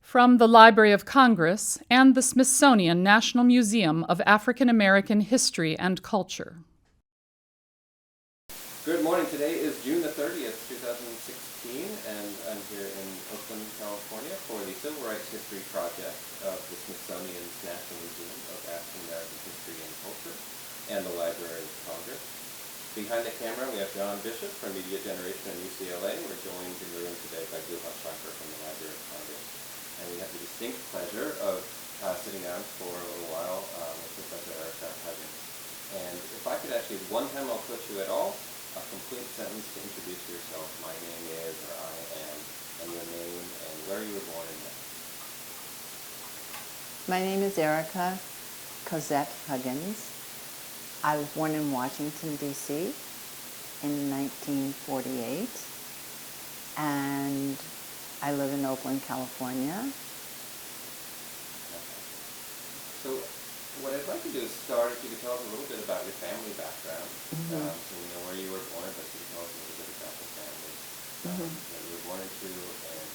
From the Library of Congress and the Smithsonian National Museum of African American History and Culture. Good morning. Today is June the 30th, 2016, and I'm here in Oakland, California for the Civil Rights History Project of the Smithsonian's National Museum of African American History and Culture and the Library of Congress. Behind the camera, we have John Bishop from Media Generation at UCLA. We're joined in the room today by Guha Shankar from the Library of Congress. And we have the distinct pleasure of sitting down for a little while with Professor Ericka Huggins. And if I could ask you one time I'll put you at all, a complete sentence to introduce yourself. My name is, or I am, and your name, and where you were born and when. My name is Ericka C. Huggins. I was born in Washington, D.C. in 1948, and I live in Oakland, California. Okay. So what I'd like to do is start, if you could tell us a little bit about your family background. So we know where you were born, but you could tell us a little bit about the family that you were born into and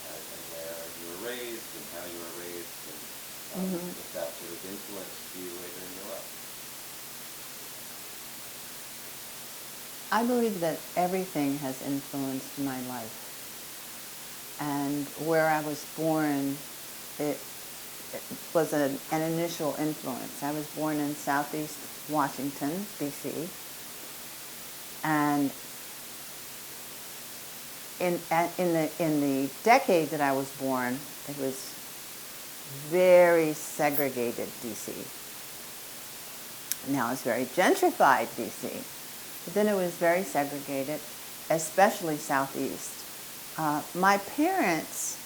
where you were raised and how you were raised and if that sort of influenced you later in your life. I believe that everything has influenced my life. And where I was born, it was an initial influence. I was born in Southeast Washington, D.C. And in the decade that I was born, it was very segregated D.C. Now it's very gentrified D.C. But then it was very segregated, especially Southeast. My parents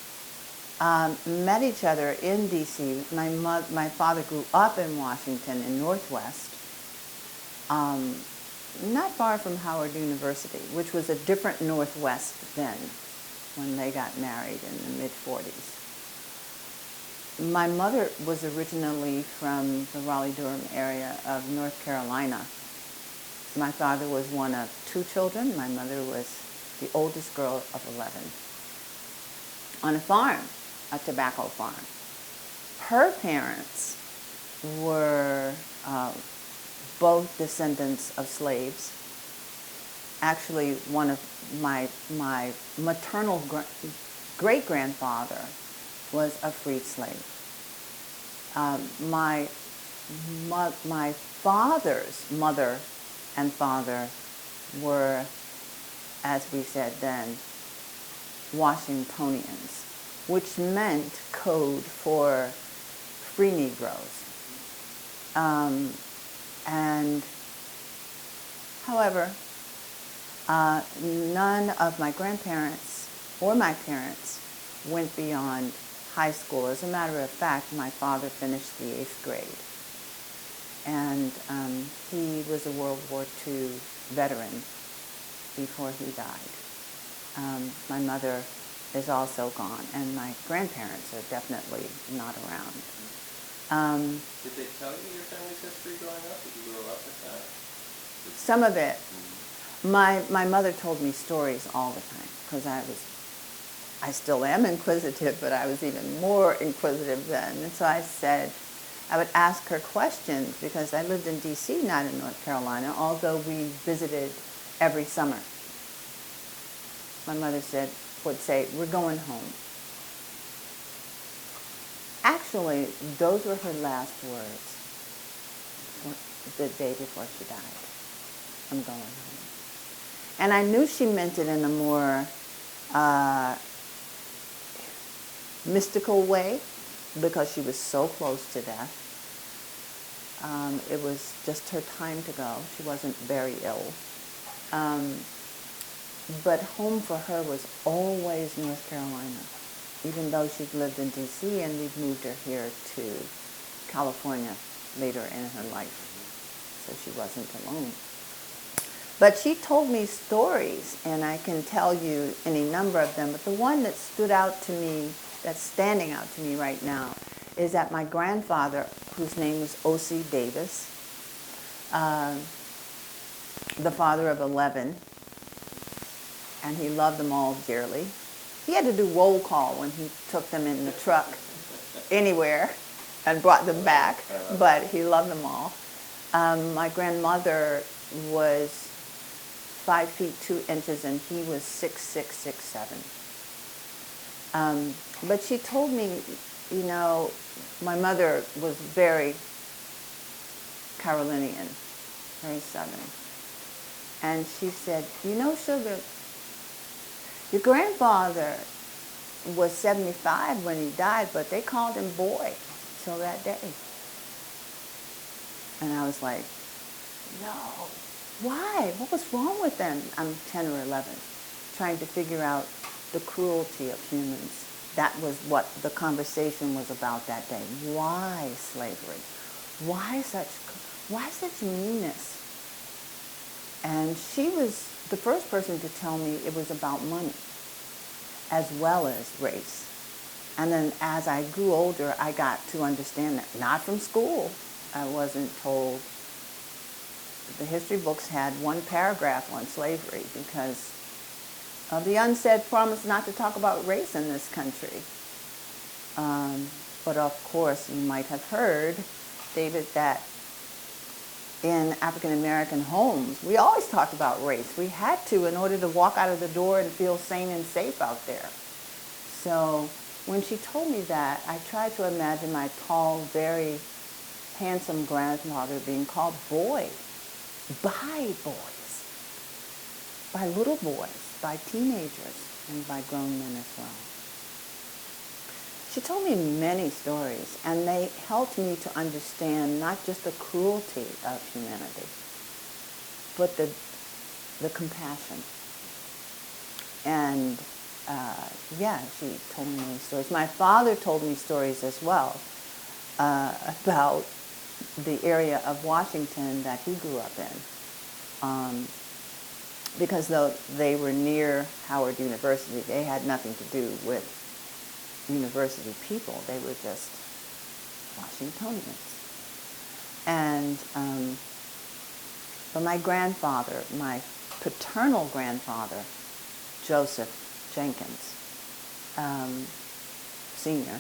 met each other in D.C. My father grew up in Washington in Northwest, not far from Howard University, which was a different Northwest then when they got married in the mid-40s. My mother was originally from the Raleigh-Durham area of North Carolina. My father was one of two children. My mother was the oldest girl of 11, on a farm, a tobacco farm. Her parents were both descendants of slaves. Actually, one of my maternal great-grandfather was a freed slave. My father's mother and father were, as we said then, Washingtonians, which meant code for free Negroes. However, none of my grandparents or my parents went beyond high school. As a matter of fact, my father finished the 8th grade. And he was a World War II veteran before he died. My mother is also gone, and my grandparents are definitely not around. Did they tell you your family's history growing up? Did you grow up with that? Some of it. My mother told me stories all the time, because I still am inquisitive, but I was even more inquisitive then. And so I would ask her questions, because I lived in D.C., not in North Carolina, although we visited every summer. My mother would say, "We're going home." Actually, those were her last words the day before she died. "I'm going home." And I knew she meant it in a more mystical way, because she was so close to death. It was just her time to go. She wasn't very ill. But home for her was always North Carolina, even though she'd lived in D.C. and we'd moved her here to California later in her life. So she wasn't alone. But she told me stories, and I can tell you any number of them, but the one that stood out to me, that's standing out to me right now, is that my grandfather, whose name was O.C. Davis, the father of 11, and he loved them all dearly. He had to do roll call when he took them in the truck anywhere and brought them back, but he loved them all. My grandmother was 5 feet 2 inches, and he was 6'6", 6'7". But she told me, you know, my mother was very Carolinian, very Southern. And she said, you know, Sugar, your grandfather was 75 when he died, but they called him Boy till that day. And I was like, no, why? What was wrong with them? I'm 10 or 11, trying to figure out the cruelty of humans. That was what the conversation was about that day. Why slavery? Why such meanness? And she was the first person to tell me it was about money as well as race. And then as I grew older, I got to understand that. Not from school. I wasn't told. The history books had one paragraph on slavery because of the unsaid promise not to talk about race in this country. But of course, you might have heard, David, that in African American homes, we always talked about race. We had to in order to walk out of the door and feel sane and safe out there. So when she told me that, I tried to imagine my tall, very handsome grandfather being called Boy by boys, by little boys, by teenagers, and by grown men as well. She told me many stories, and they helped me to understand not just the cruelty of humanity, but the compassion. And yeah, she told me many stories. My father told me stories as well about the area of Washington that he grew up in. Because though they were near Howard University, they had nothing to do with university people. They were just Washingtonians. And but my grandfather, my paternal grandfather, Joseph Jenkins, Sr.,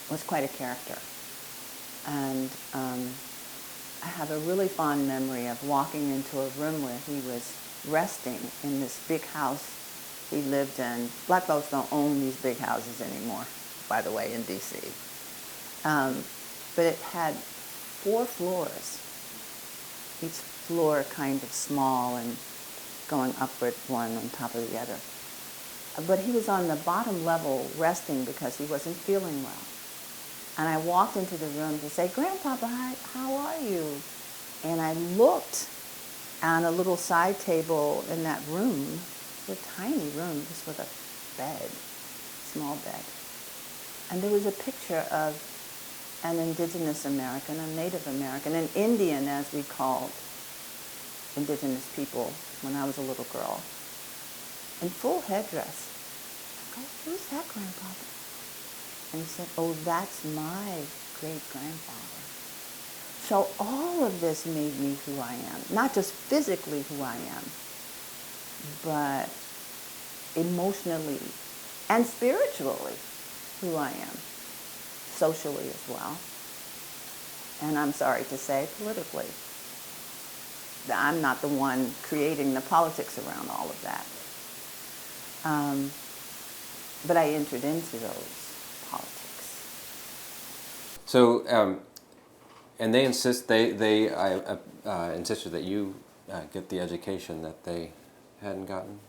was quite a character. And I have a really fond memory of walking into a room where he was resting in this big house he lived in. Black folks don't own these big houses anymore, by the way, in D.C. But it had 4 floors, each floor kind of small and going upward one on top of the other. But he was on the bottom level resting because he wasn't feeling well. And I walked into the room to say, Grandpapa, how are you? And I looked on a little side table in that room, a tiny room, just with a bed, small bed. And there was a picture of an indigenous American, a Native American, an Indian, as we called indigenous people when I was a little girl, in full headdress. I go, who's that, Grandpapa? And he said, oh, that's my great-grandfather. So all of this made me who I am, not just physically who I am, but emotionally and spiritually who I am, socially as well. And I'm sorry to say, politically. I'm not the one creating the politics around all of that. But I entered into those politics. So, and they insist, they insisted that you get the education that they hadn't gotten?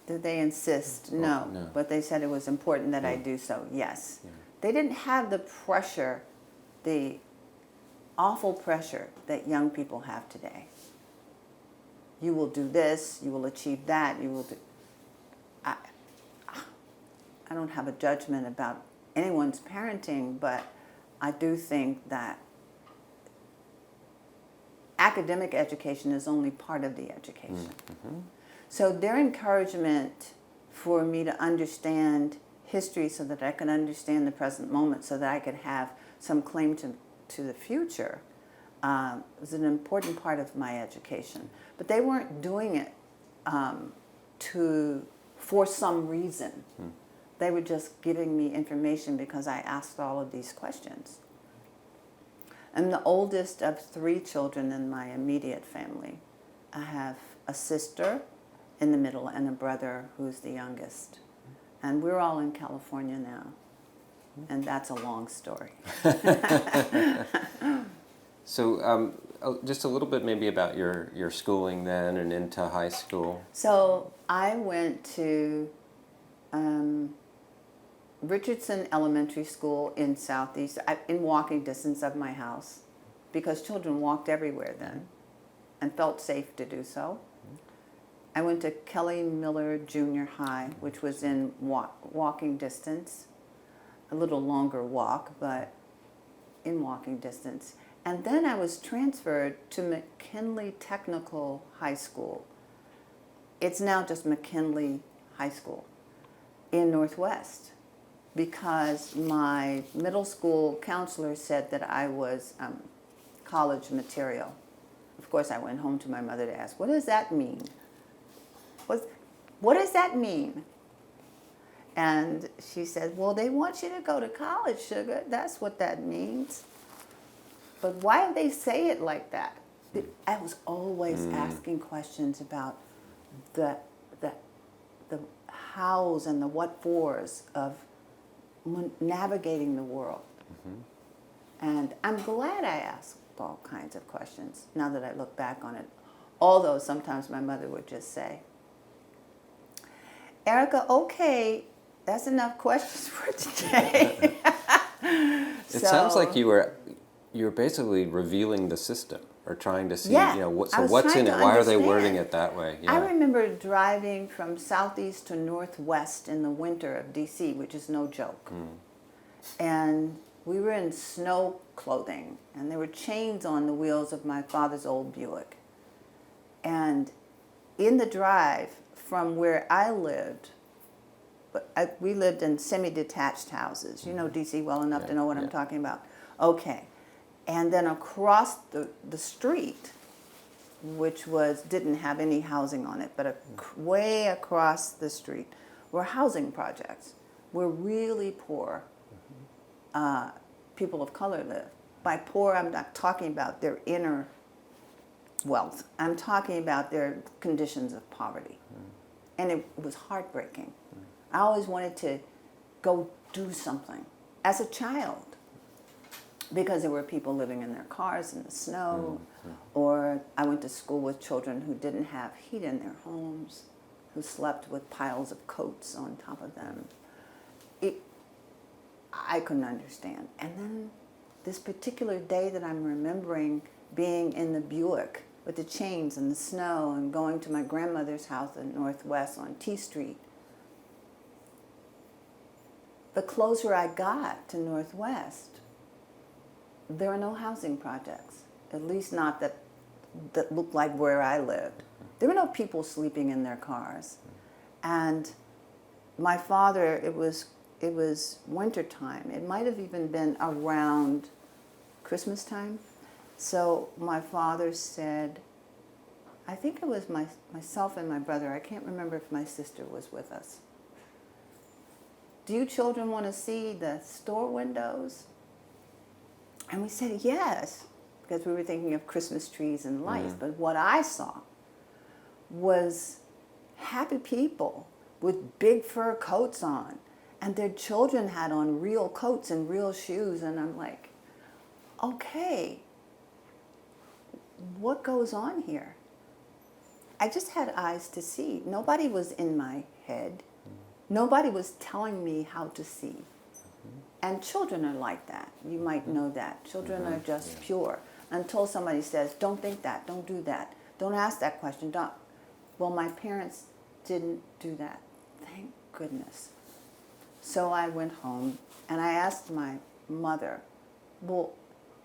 Did they insist? No. No. But they said it was important that I do so, yes. Yeah. They didn't have the pressure, the awful pressure that young people have today. You will do this, you will achieve that, you will do... I don't have a judgment about anyone's parenting, but I do think that academic education is only part of the education. Mm-hmm. So their encouragement for me to understand history so that I can understand the present moment, so that I could have some claim to the future, was an important part of my education. But they weren't doing it for some reason. They were just giving me information because I asked all of these questions. I'm the oldest of 3 children in my immediate family. I have a sister in the middle and a brother who's the youngest. And we're all in California now. And that's a long story. So just a little bit maybe about your schooling then and into high school. So I went to Richardson Elementary School in Southeast, in walking distance of my house, because children walked everywhere then and felt safe to do so. I went to Kelly Miller Junior High, which was in walking distance, a little longer walk, but in walking distance. And then I was transferred to McKinley Technical High School. It's now just McKinley High School in Northwest, because my middle school counselor said that I was college material. Of course, I went home to my mother to ask, what does that mean? What does that mean? And she said, well, they want you to go to college, sugar. That's what that means. But why do they say it like that? I was always asking questions about the hows and the what-fors of navigating the world. And I'm glad I asked all kinds of questions, now that I look back on it. Although sometimes my mother would just say, Ericka, okay, that's enough questions for today. It sounds like you were basically revealing the system or trying to see, Yeah, what's in it? Why are they wording it that way? Yeah. I remember driving from southeast to northwest in the winter of DC, which is no joke. And we were in snow clothing, and there were chains on the wheels of my father's old Buick. And in the drive from where I lived, we lived in semi-detached houses. You know DC well enough to know what I'm talking about. Okay. And then across the street, which didn't have any housing on it, but way across the street were housing projects where really poor people of color live. By poor, I'm not talking about their inner wealth. I'm talking about their conditions of poverty. And it was heartbreaking. I always wanted to go do something as a child, because there were people living in their cars in the snow, or I went to school with children who didn't have heat in their homes, who slept with piles of coats on top of them. I couldn't understand. And then this particular day that I'm remembering being in the Buick with the chains and the snow and going to my grandmother's house in Northwest on T Street, the closer I got to Northwest, there are no housing projects, at least not that looked like where I lived. There were no people sleeping in their cars. And my father, it was winter time. It might have even been around Christmas time. So my father said, I think it was myself and my brother, I can't remember if my sister was with us. Do you children want to see the store windows? And we said yes, because we were thinking of Christmas trees and lights. But what I saw was happy people with big fur coats on, and their children had on real coats and real shoes. And I'm like, okay, what goes on here? I just had eyes to see. Nobody was in my head. Nobody was telling me how to see. And children are like that. You might know that. Children are just pure. Until somebody says, don't think that, don't do that, don't ask that question, don't. Well, my parents didn't do that. Thank goodness. So I went home and I asked my mother, well,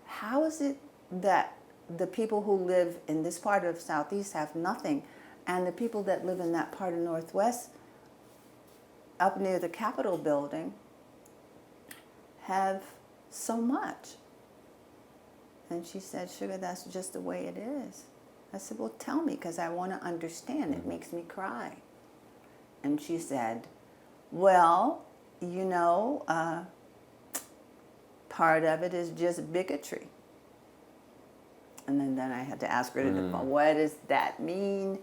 how is it that the people who live in this part of Southeast have nothing, and the people that live in that part of Northwest, up near the Capitol building, have so much? And she said, sugar, that's just the way it is. I said, well, tell me, because I want to understand. It makes me cry. And she said, well, you know, part of it is just bigotry. And then I had to ask her to define, what does that mean?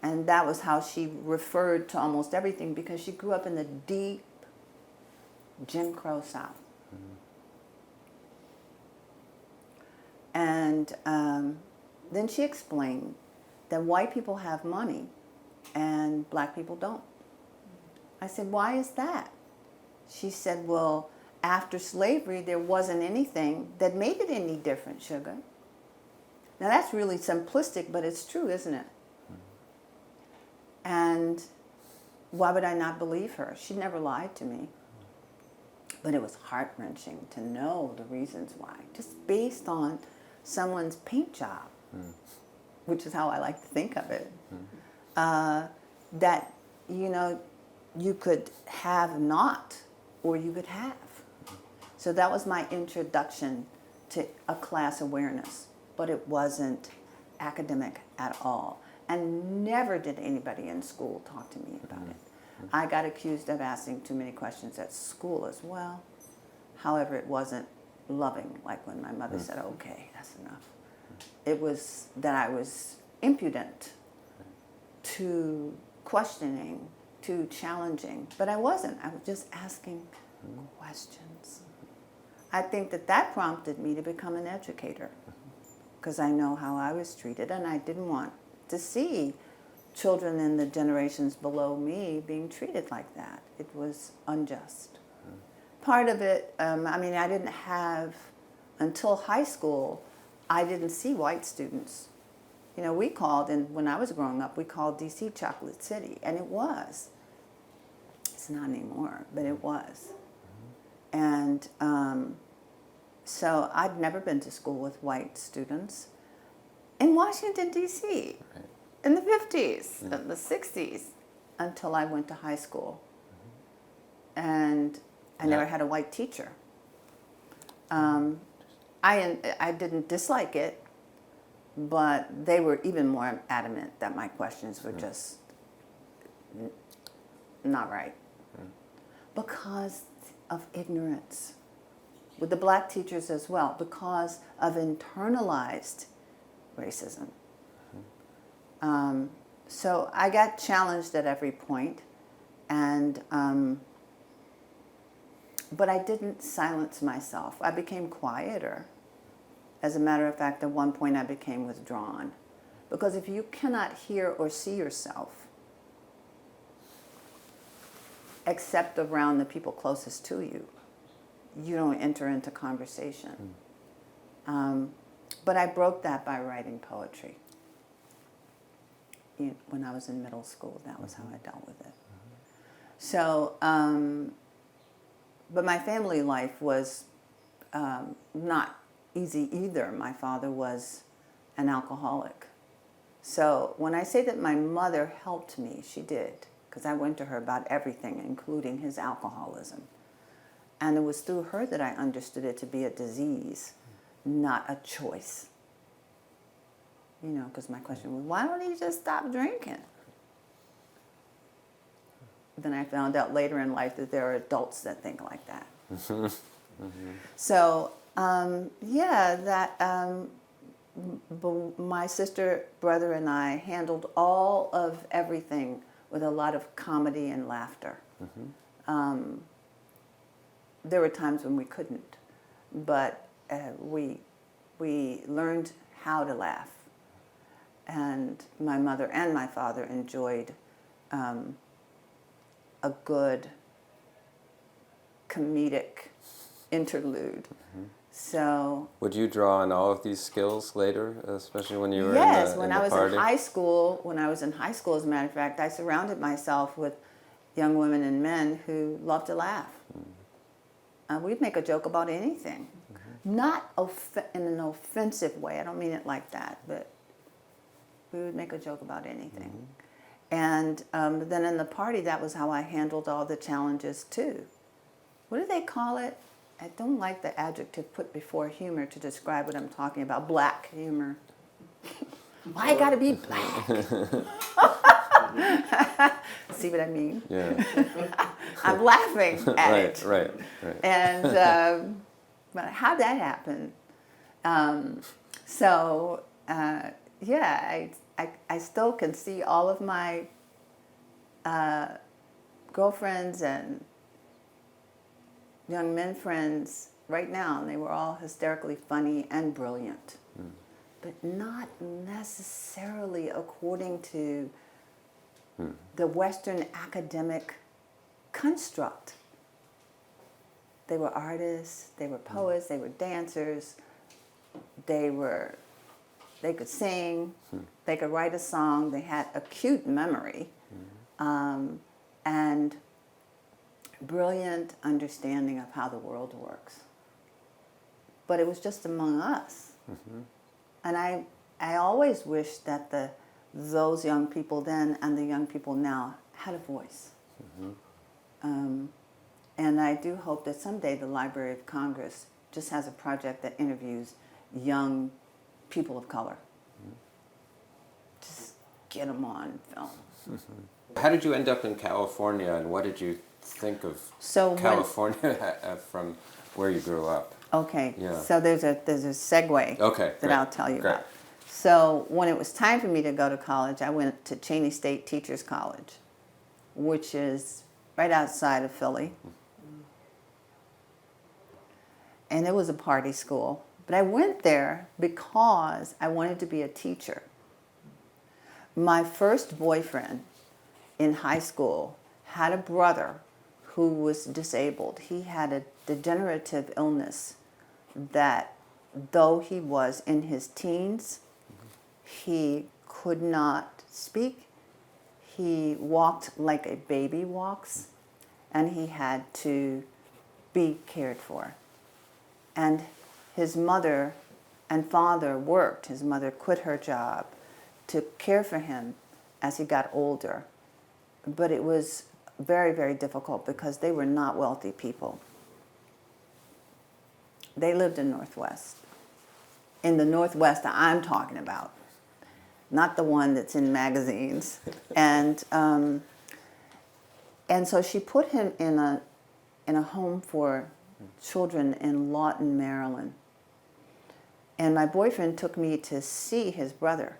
And that was how she referred to almost everything, because she grew up in the deep Jim Crow South. And then she explained that white people have money and black people don't. I said, why is that? She said, well, after slavery, there wasn't anything that made it any different, sugar. Now that's really simplistic, but it's true, isn't it? And why would I not believe her? She never lied to me. But it was heart-wrenching to know the reasons why, just based on someone's paint job, which is how I like to think of it, that, you know, you could have not, or you could have. So that was my introduction to a class awareness, but it wasn't academic at all. And never did anybody in school talk to me about it. I got accused of asking too many questions at school as well. However, it wasn't loving, like when my mother said, okay, that's enough. It was that I was impudent to questioning, to challenging, but I wasn't. I was just asking questions. I think that that prompted me to become an educator, because I know how I was treated, and I didn't want to see children in the generations below me being treated like that. It was unjust. Part of it, I mean, I didn't have, until high school, I didn't see white students. You know, we called, and when I was growing up, we called D.C. Chocolate City, and it was. It's not anymore, but it was. And so I'd never been to school with white students. In Washington, D.C., in the 50s, the 60s, until I went to high school. And I never had a white teacher. I didn't dislike it, but they were even more adamant that my questions were just not right. Because of ignorance. With the black teachers as well, because of internalized racism. So I got challenged at every point, and but I didn't silence myself. I became quieter. As a matter of fact, at one point I became withdrawn. Because if you cannot hear or see yourself, except around the people closest to you, you don't enter into conversation. But I broke that by writing poetry. When I was in middle school, that was how I dealt with it. So, but my family life was not easy either. My father was an alcoholic. So when I say that my mother helped me, she did, because I went to her about everything, including his alcoholism. And it was through her that I understood it to be a disease, not a choice. You know, because my question was, why don't he just stop drinking? Then I found out later in life that there are adults that think like that. So, my sister, brother, and I handled all of everything with a lot of comedy and laughter. There were times when we couldn't, but we learned how to laugh. And my mother and my father enjoyed a good comedic interlude. So, would you draw on all of these skills later, especially when you were yes, in the when I was party? in high school, as a matter of fact, I surrounded myself with young women and men who loved to laugh. We'd make a joke about anything. Not in an offensive way. I don't mean it like that, but we would make a joke about anything. And then in the party, that was how I handled all the challenges too. What do they call it? I don't like the adjective put before humor to describe what I'm talking about. Black humor. Why gotta be black? See what I mean? Yeah. I'm laughing at it. Right. And but how'd that happen? So yeah, I still can see all of my girlfriends and young men friends right now, and they were all hysterically funny and brilliant, but not necessarily according to the Western academic construct. They were artists, they were poets, they were dancers, they could sing, they could write a song, they had acute memory, and brilliant understanding of how the world works. But it was just among us. And I always wish that those young people then and the young people now had a voice. And I do hope that someday the Library of Congress just has a project that interviews young people of color. Just get them on film. How did you end up in California, and what did you think of So California from where you grew up? Okay, Yeah. so there's a segue that great, I'll tell you great. about. So when it was time for me to go to college, I went to Cheney State Teachers College, which is right outside of Philly. And it was a party school. But I went there because I wanted to be a teacher. My first boyfriend in high school had a brother who was disabled. He had a degenerative illness that, though he was in his teens, he could not speak. He walked like a baby walks, and he had to be cared for. And his mother and father worked. His mother quit her job to care for him as he got older. But it was very, very difficult because they were not wealthy people. They lived in Northwest. In the Northwest that I'm talking about, not the one that's in magazines. And so she put him in a home for children in Lawton, Maryland. And my boyfriend took me to see his brother.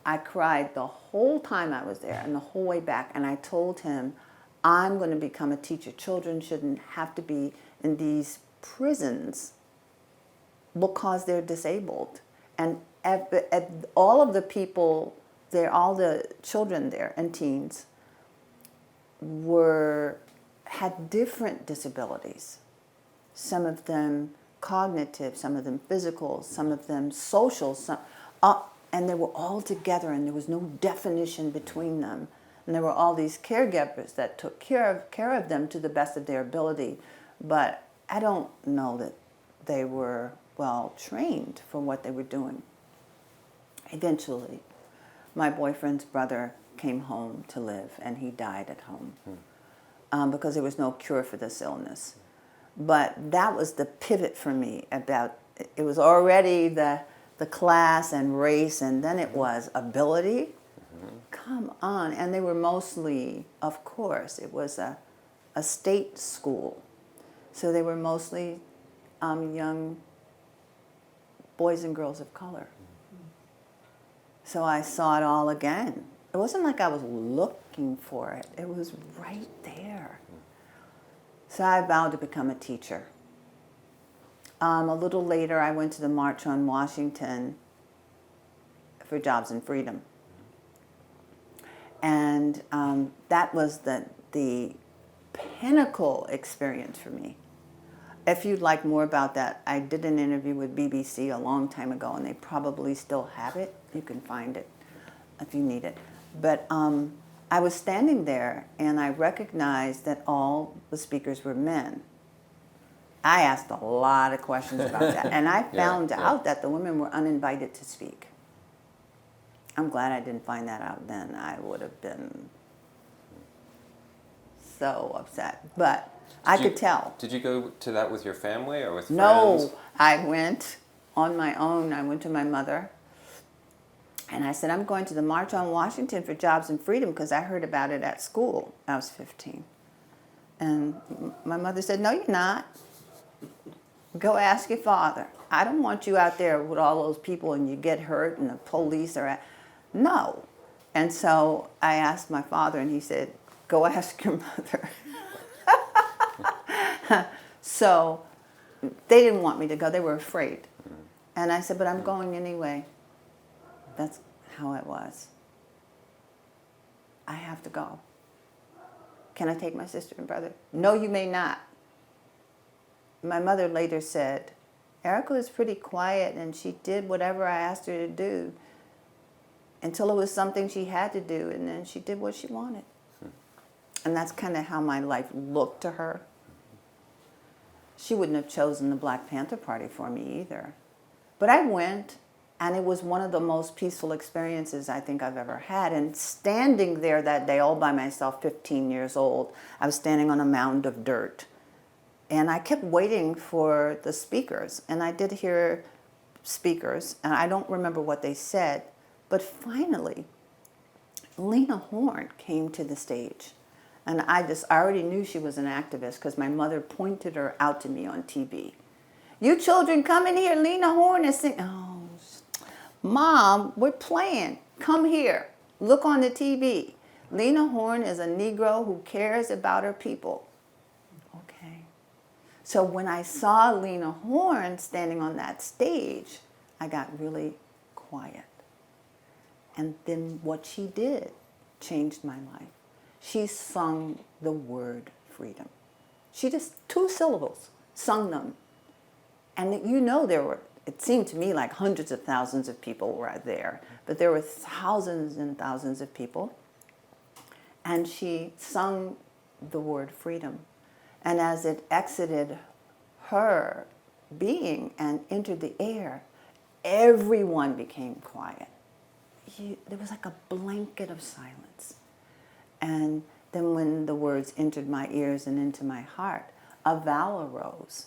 I cried the whole time I was there and the whole way back, and I told him, I'm going to become a teacher. Children shouldn't have to be in these prisons because they're disabled. And at all of the people there, all the children there and teens had different disabilities. Some of them cognitive, some of them physical, some of them social, and they were all together, and there was no definition between them. And there were all these caregivers that took care of them to the best of their ability. But I don't know that they were well trained for what they were doing. Eventually, my boyfriend's brother came home to live, and he died at home because there was no cure for this illness. But that was the pivot for me. It was already the class and race, and then it was ability. Come on. And they were mostly, of course, it was a state school. So they were mostly young boys and girls of color. So I saw it all again. It wasn't like I was looking for it. It was right there. So I vowed to become a teacher. A little later, I went to the March on Washington for Jobs and Freedom. And that was the pinnacle experience for me. If you'd like more about that, I did an interview with BBC a long time ago, and they probably still have it. You can find it if you need it. But I was standing there, and I recognized that all the speakers were men. I asked a lot of questions about that, and I found out that the women were uninvited to speak. I'm glad I didn't find that out then. I would have been so upset, but I could tell. Did you go to that with your family or with friends? No, I went on my own. I went to my mother, And I said, I'm going to the March on Washington for Jobs and Freedom because I heard about it at school. I was 15. And my mother said, no, you're not. Go ask your father. I don't want you out there with all those people and you get hurt and the police are at... No. And so I asked my father and he said, go ask your mother. So they didn't want me to go. They were afraid. And I said, but I'm going anyway. That's how it was. I have to go. Can I take my sister and brother? No, you may not. My mother later said, Ericka was pretty quiet and she did whatever I asked her to do until it was something she had to do, and then she did what she wanted. And that's kind of how my life looked to her. She wouldn't have chosen the Black Panther Party for me either. But I went, and it was one of the most peaceful experiences I think I've ever had. And standing there that day all by myself, 15 years old, I was standing on a mound of dirt. And I kept waiting for the speakers. And I did hear speakers, and I don't remember what they said. But finally, Lena Horne came to the stage. And I already knew she was an activist because my mother pointed her out to me on TV. You children, come in here. Lena Horne is singing. Oh, Mom, we're playing. Come here. Look on the TV. Lena Horne is a Negro who cares about her people. Okay. So when I saw Lena Horne standing on that stage, I got really quiet. And then what she did changed my life. She sung the word freedom. She just, 2 syllables, sung them. And you know there were, it seemed to me like hundreds of thousands of people were there, but there were thousands and thousands of people. And she sung the word freedom. And as it exited her being and entered the air, everyone became quiet. There was like a blanket of silence. And then when the words entered my ears and into my heart, a vow arose.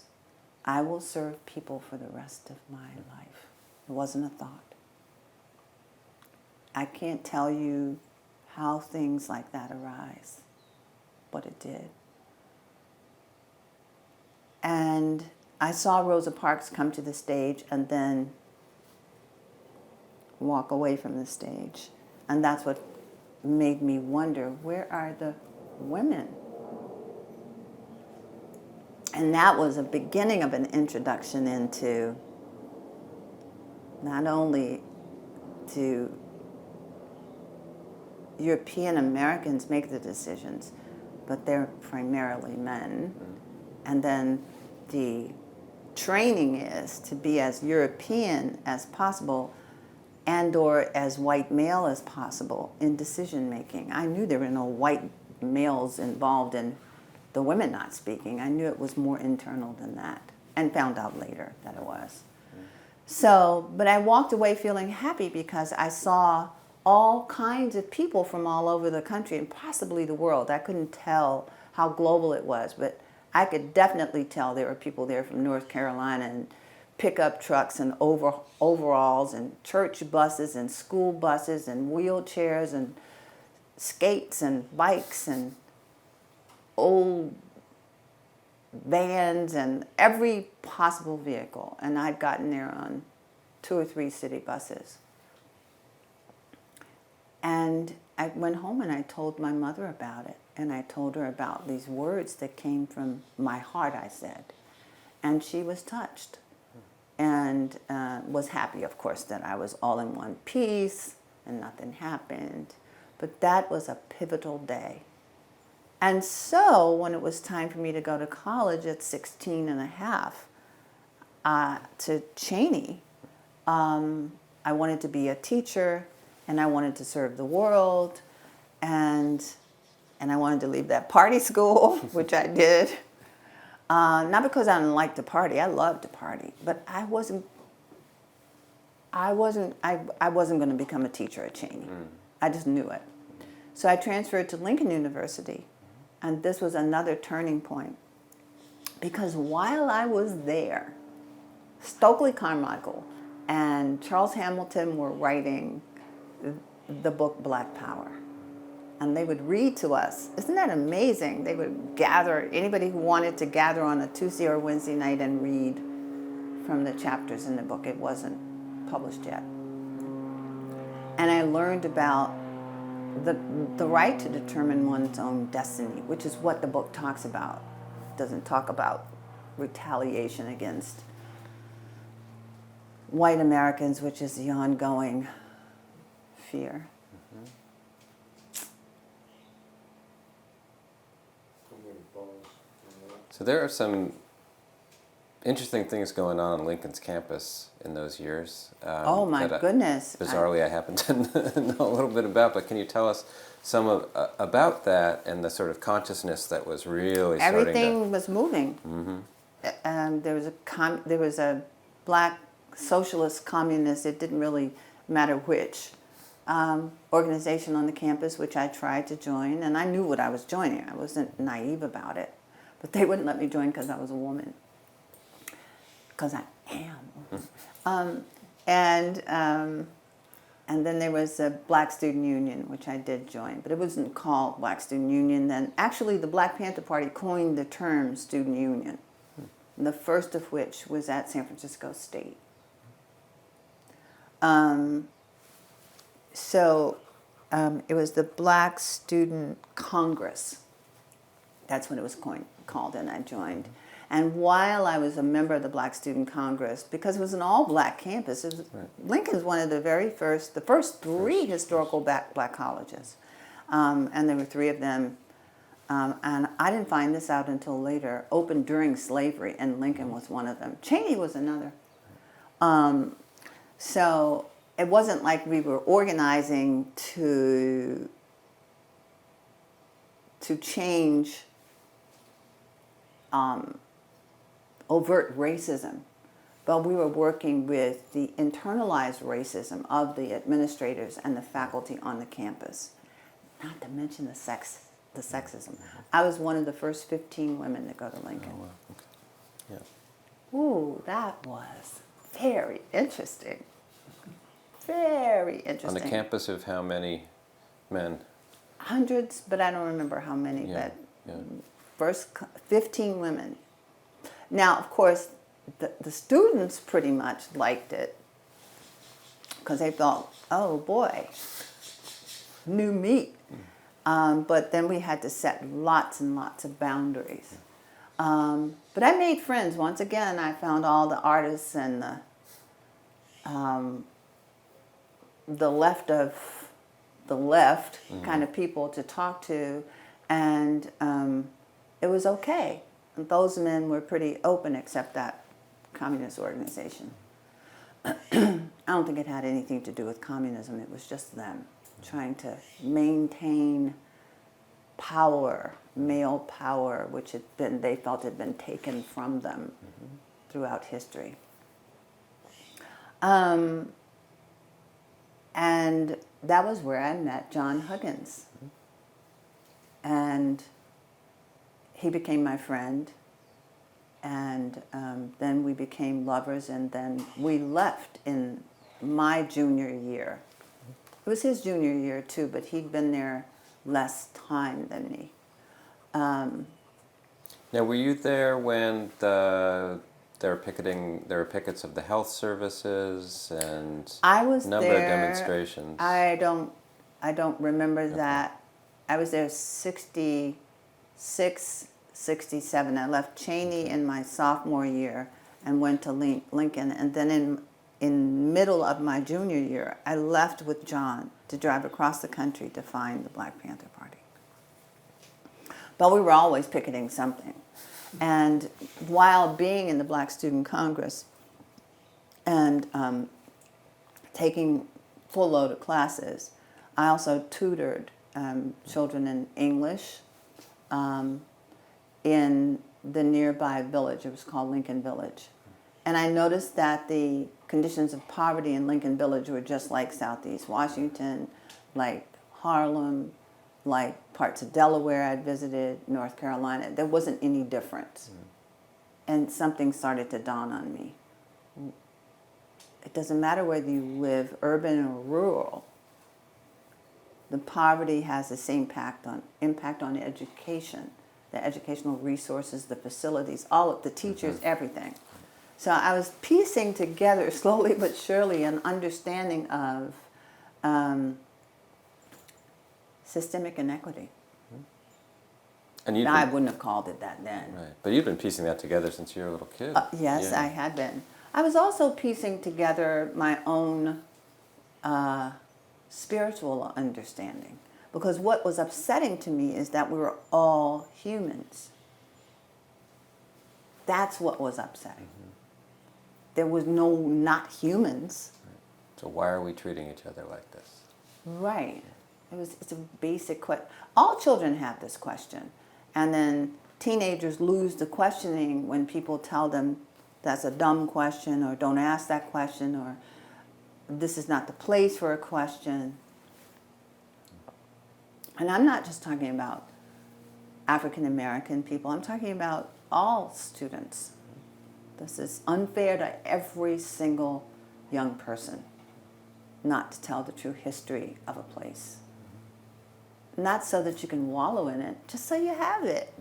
I will serve people for the rest of my life. It wasn't a thought. I can't tell you how things like that arise, but it did. And I saw Rosa Parks come to the stage and then walk away from the stage. And that's what made me wonder, where are the women? And that was a beginning of an introduction into not only to European Americans make the decisions, but they're primarily men. And then the training is to be as European as possible and or as white male as possible in decision making. I knew there were no white males involved in the women not speaking. I knew it was more internal than that, and found out later that it was. So, but I walked away feeling happy because I saw all kinds of people from all over the country and possibly the world. I couldn't tell how global it was, but I could definitely tell there were people there from North Carolina and pickup trucks and overalls and church buses and school buses and wheelchairs and skates and bikes and old vans and every possible vehicle. And I'd gotten there on 2 or 3 city buses. And I went home and I told my mother about it. And I told her about these words that came from my heart, I said. And she was touched. And was happy, of course, that I was all in one piece and nothing happened. But that was a pivotal day. And so when it was time for me to go to college at 16 and a half to Cheney, I wanted to be a teacher and I wanted to serve the world and I wanted to leave that party school, which I did. Not because I didn't like to party, I loved to party, but I wasn't going to become a teacher at Cheney. I just knew it. So I transferred to Lincoln University, and this was another turning point. Because while I was there, Stokely Carmichael and Charles Hamilton were writing the book Black Power. And they would read to us. Isn't that amazing? They would gather, anybody who wanted to gather on a Tuesday or Wednesday night and read from the chapters in the book. It wasn't published yet. And I learned about the right to determine one's own destiny, which is what the book talks about. It doesn't talk about retaliation against white Americans, which is the ongoing fear. So there are some interesting things going on Lincoln's campus in those years. Oh my goodness. Bizarrely, I happen to know a little bit about, but can you tell us some about that and the sort of consciousness that was really everything was moving. There was a black socialist communist, it didn't really matter which, organization on the campus, which I tried to join, and I knew what I was joining. I wasn't naive about it, but they wouldn't let me join because I was a woman. Because I am. And then there was a Black Student Union, which I did join, but it wasn't called Black Student Union then. Actually, the Black Panther Party coined the term student union, the first of which was at San Francisco State. It was the Black Student Congress. That's what it was called, and I joined. And while I was a member of the Black Student Congress, because it was an all-black campus, Lincoln's one of the first three historical black colleges. And there were three of them. And I didn't find this out until later, opened during slavery, and Lincoln was one of them. Cheney was another. So it wasn't like we were organizing to change overt racism, but we were working with the internalized racism of the administrators and the faculty on the campus, not to mention the sexism. I was one of the first 15 women to go to Lincoln. Oh, wow. Okay. Yeah. Ooh, that was very interesting. Very interesting. On the campus of how many men? Hundreds, but I don't remember how many. But first 15 women. Now, of course, the students pretty much liked it because they thought, oh boy, new meat. But then we had to set lots and lots of boundaries. But I made friends. Once again, I found all the artists and the left of the left kind of people to talk to, and it was okay. Those men were pretty open, except that communist organization. I don't think it had anything to do with communism. It was just them trying to maintain power, male power, which they felt had been taken from them throughout history. And that was where I met John Huggins. And he became my friend, and then we became lovers, and then we left in my junior year. It was his junior year too, but he'd been there less time than me. Now, were you there when there were pickets of the health services and I was number there, of demonstrations? I don't remember that. I was there 66, 67. I left Cheney in my sophomore year and went to Lincoln. And then in middle of my junior year, I left with John to drive across the country to find the Black Panther Party. But we were always picketing something. And while being in the Black Student Congress and taking full load of classes, I also tutored children in English in the nearby village. It was called Lincoln Village. And I noticed that the conditions of poverty in Lincoln Village were just like Southeast Washington, like Harlem, like parts of Delaware I'd visited, North Carolina. There wasn't any difference. And something started to dawn on me. It doesn't matter whether you live urban or rural, the poverty has the same impact on education, the educational resources, the facilities, all of the teachers, everything. So I was piecing together slowly but surely an understanding of systemic inequity. And you Now, I wouldn't have called it that then. right, but you've been piecing that together since you were a little kid. Yes, Yeah. I had been. I was also piecing together my own spiritual understanding, because what was upsetting to me is that we were all humans. That's what was upsetting. There was no not humans. So why are we treating each other like this? Right. It's a basic question. All children have this question. And then teenagers lose the questioning when people tell them that's a dumb question, or don't ask that question, or this is not the place for a question. And I'm not just talking about African American people. I'm talking about all students. This is unfair to every single young person not to tell the true history of a place. Not so that you can wallow in it, just so you have it.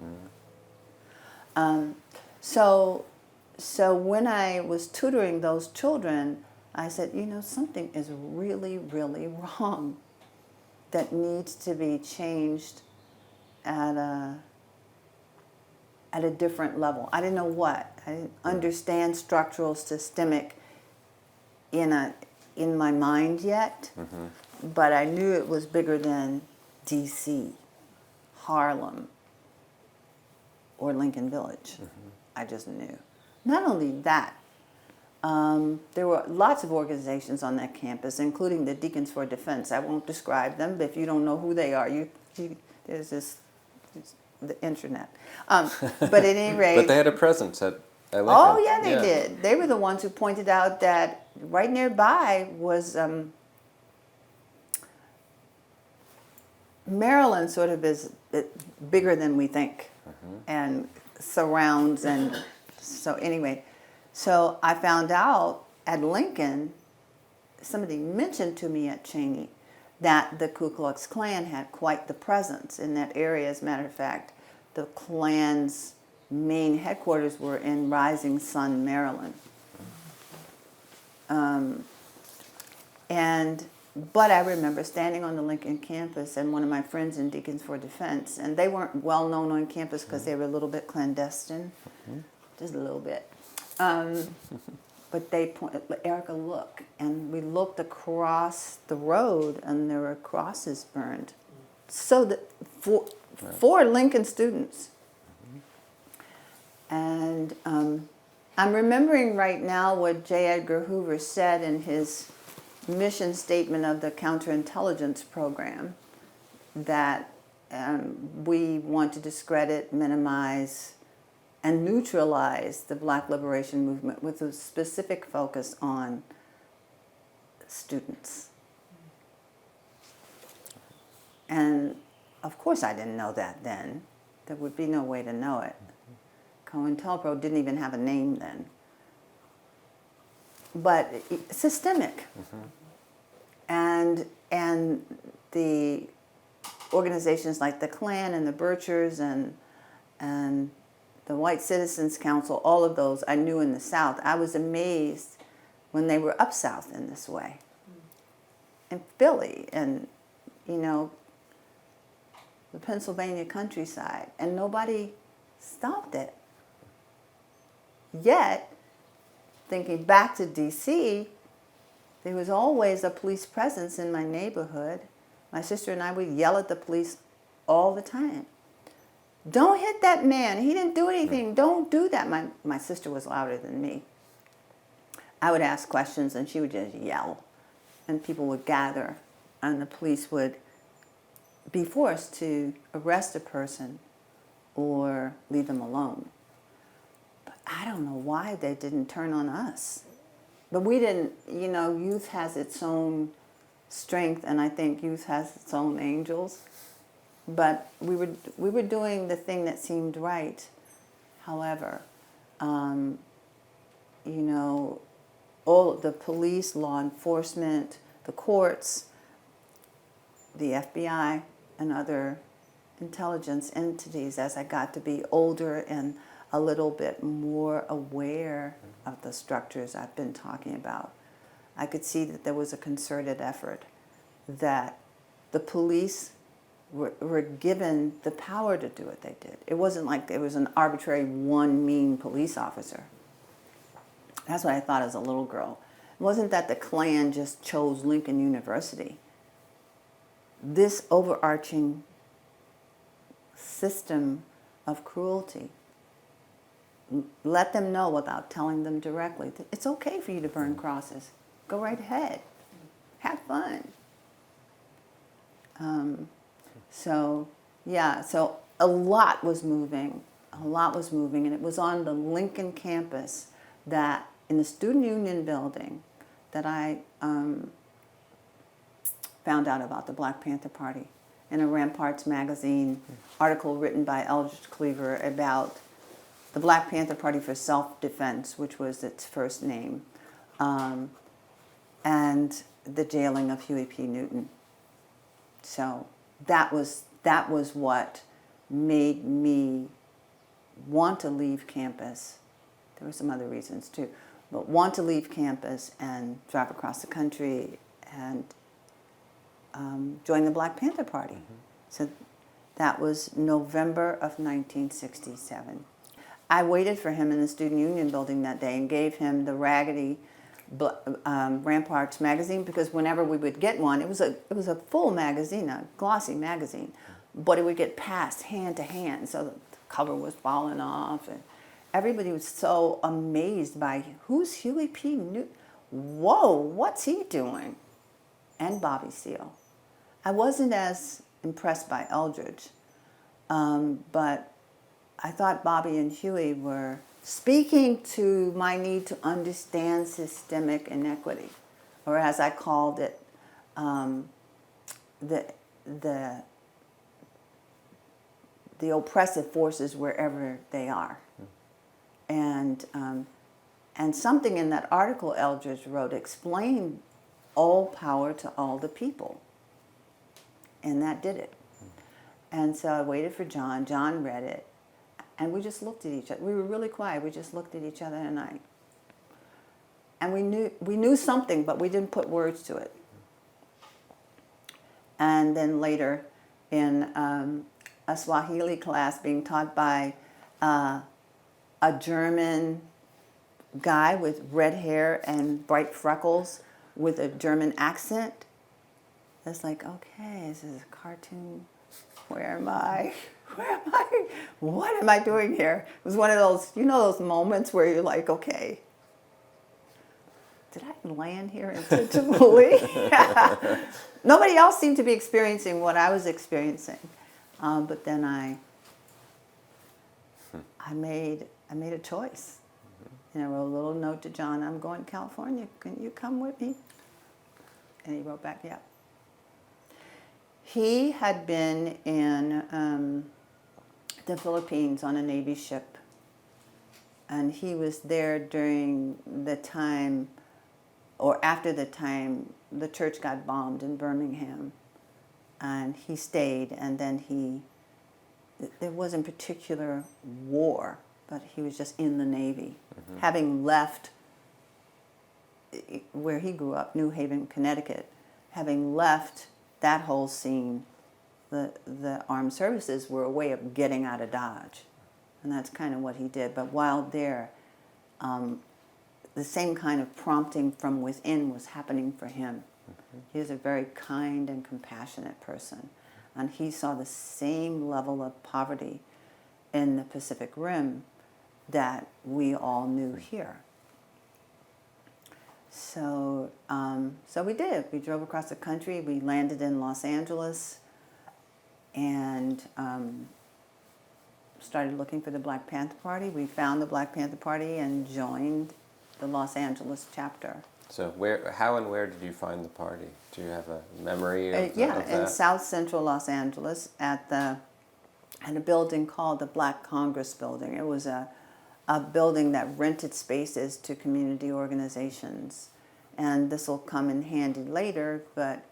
So when I was tutoring those children, I said, something is really, really wrong that needs to be changed at a different level. I didn't know what. I didn't understand structural, systemic in my mind yet, but I knew it was bigger than D.C., Harlem, or Lincoln Village. I just knew. Not only that, there were lots of organizations on that campus, including the Deacons for Defense. I won't describe them, but if you don't know who they are, there's the internet. But at any rate... But they had a presence at Lincoln. Oh, yeah, they did. They were the ones who pointed out that right nearby was... Maryland sort of is bigger than we think, and surrounds, and so anyway, so I found out at Lincoln, somebody mentioned to me at Cheney that the Ku Klux Klan had quite the presence in that area. As a matter of fact, the Klan's main headquarters were in Rising Sun, Maryland. But I remember standing on the Lincoln campus, and one of my friends in Deacons for Defense, and they weren't well known on campus because they were a little bit clandestine, just a little bit. But they pointed, Ericka, look, and we looked across the road, and there were crosses burned. So that for Lincoln students. And I'm remembering right now what J. Edgar Hoover said in his mission statement of the counterintelligence program, that we want to discredit, minimize, and neutralize the Black liberation movement with a specific focus on students. And of course I didn't know that then. There would be no way to know it. COINTELPRO didn't even have a name then. But systemic. And the organizations like the Clan and the Birchers and the White Citizens Council, all of those I knew in the South. I was amazed when they were up South in this way. In Philly and, the Pennsylvania countryside. And nobody stopped it. Yet, thinking back to D.C., there was always a police presence in my neighborhood. My sister and I would yell at the police all the time. Don't hit that man. He didn't do anything. Don't do that. My sister was louder than me. I would ask questions and she would just yell. And people would gather and the police would be forced to arrest a person or leave them alone. But I don't know why they didn't turn on us. But we didn't, youth has its own strength, and I think youth has its own angels. But we were doing the thing that seemed right. However, all the police, law enforcement, the courts, the FBI and other intelligence entities as I got to be older and a little bit more aware of the structures I've been talking about. I could see that there was a concerted effort, that the police were given the power to do what they did. It wasn't like there was an arbitrary one mean police officer. That's what I thought as a little girl. It wasn't that the Klan just chose Lincoln University. This overarching system of cruelty let them know without telling them directly that it's okay for you to burn crosses. Go right ahead. Have fun. So a lot was moving, and it was on the Lincoln campus that, in the Student Union building, that I found out about the Black Panther Party in a Ramparts magazine article written by Eldridge Cleaver about the Black Panther Party for Self-Defense, which was its first name, and the jailing of Huey P. Newton. So that was what made me want to leave campus. There were some other reasons too, but want to leave campus and drive across the country and join the Black Panther Party. So that was November of 1967. I waited for him in the Student Union building that day and gave him the raggedy Ramparts magazine, because whenever we would get one, it was a full magazine, a glossy magazine, but it would get passed hand to hand, so the cover was falling off, and everybody was so amazed by, who's Huey P. Newton? Whoa, what's he doing? And Bobby Seale. I wasn't as impressed by Eldridge, but I thought Bobby and Huey were speaking to my need to understand systemic inequity, or as I called it, the oppressive forces wherever they are. And something in that article Eldridge wrote explained all power to all the people. And that did it. And so I waited for John. John read it. And we just looked at each other. We were really quiet. We just looked at each other, and we knew something, but we didn't put words to it. And then later, in a Swahili class being taught by a German guy with red hair and bright freckles with a German accent, it's like, okay, this is a cartoon. Where am I? Where am I? What am I doing here? It was one of those, those moments where you're like, okay, did I land here intentionally? Nobody else seemed to be experiencing what I was experiencing. But then I made a choice. And I wrote a little note to John, I'm going to California. Can you come with me? And he wrote back, yeah. He had been in the Philippines on a Navy ship, and he was there during the time, or after the time, the church got bombed in Birmingham, and he stayed, and then there wasn't particular war, but he was just in the Navy, having left where he grew up, New Haven, Connecticut, having left that whole scene. The armed services were a way of getting out of Dodge. And that's kind of what he did. But while there, the same kind of prompting from within was happening for him. He was a very kind and compassionate person. And he saw the same level of poverty in the Pacific Rim that we all knew here. So we did. We drove across the country. We landed in Los Angeles and started looking for the Black Panther Party. We found the Black Panther Party and joined the Los Angeles chapter. So how and where did you find the party? Do you have a memory of that? In South Central Los Angeles at a building called the Black Congress Building. It was a building that rented spaces to community organizations. And this will come in handy later, but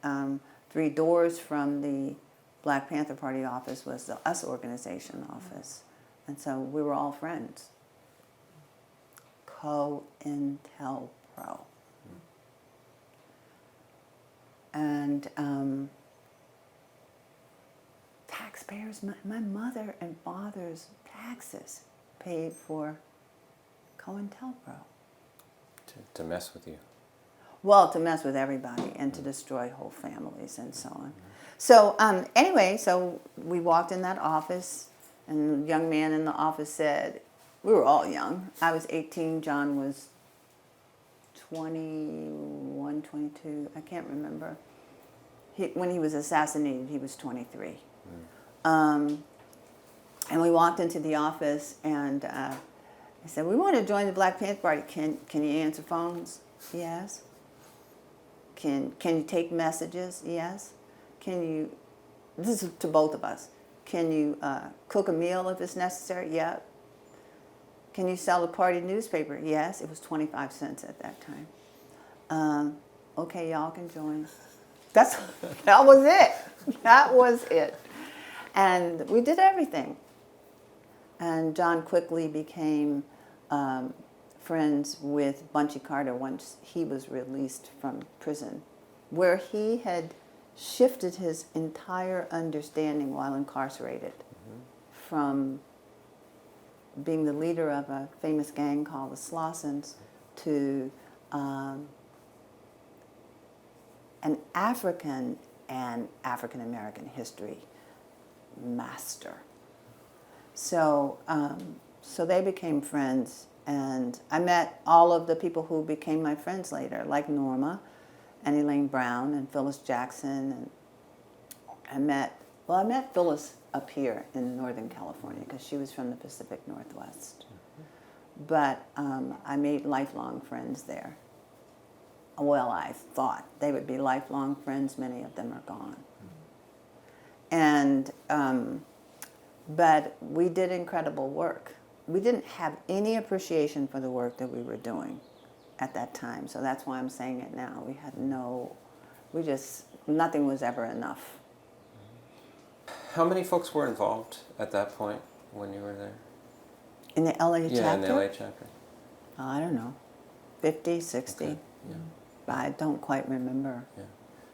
3 doors from the Black Panther Party office was the US organization office. And so we were all friends. COINTELPRO. And taxpayers, my mother and father's taxes paid for COINTELPRO. To mess with you. Well, to mess with everybody and to destroy whole families and so on. So anyway, so we walked in that office, and the young man in the office said, we were all young. I was 18, John was 21, 22, I can't remember. When he was assassinated, he was 23. And we walked into the office, and I said, we want to join the Black Panther Party. Can you answer phones? Yes. Can you take messages? Yes. Can you, this is to both of us, can you cook a meal if it's necessary? Yep. Can you sell a party newspaper? Yes. It was 25 cents at that time. Okay, y'all can join. That was it. That was it. And we did everything. And John quickly became friends with Bunchy Carter once he was released from prison, where he had shifted his entire understanding while incarcerated from being the leader of a famous gang called the Slossons to an African and African-American history master. So, so they became friends, and I met all of the people who became my friends later, like Norma and Elaine Brown and Phyllis Jackson. And I met Phyllis up here in Northern California because she was from the Pacific Northwest. But I made lifelong friends there. Well, I thought they would be lifelong friends. Many of them are gone. And but we did incredible work. We didn't have any appreciation for the work that we were doing at that time. So that's why I'm saying it now. We had nothing was ever enough. How many folks were involved at that point when you were there? In the LA chapter? Yeah, in the LA chapter. I don't know, 50, 60. Okay. Yeah. I don't quite remember. Yeah.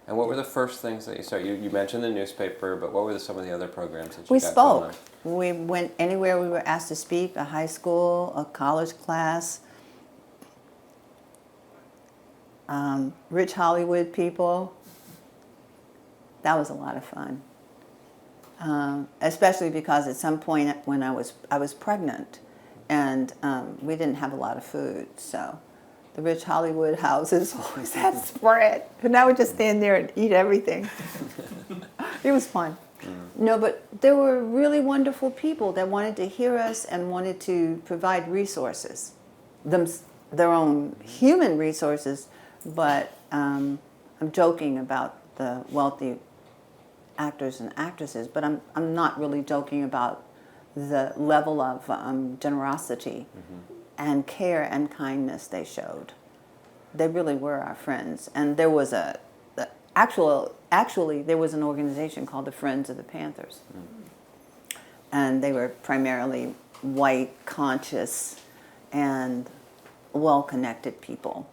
And what were the first things that you started? You mentioned the newspaper, but what were some of the other programs that you We got spoke. going on? We went anywhere we were asked to speak, a high school, a college class, rich Hollywood people. That was a lot of fun. Especially because at some point when I was pregnant, and we didn't have a lot of food, so the rich Hollywood houses always had spread, and I would just stand there and eat everything. It was fun. No, but there were really wonderful people that wanted to hear us and wanted to provide resources, their own human resources, but I'm joking about the wealthy actors and actresses, but I'm not really joking about the level of generosity and care and kindness they showed. They really were our friends, and there was actually there was an organization called the Friends of the Panthers, and they were primarily white, conscious, and well-connected people.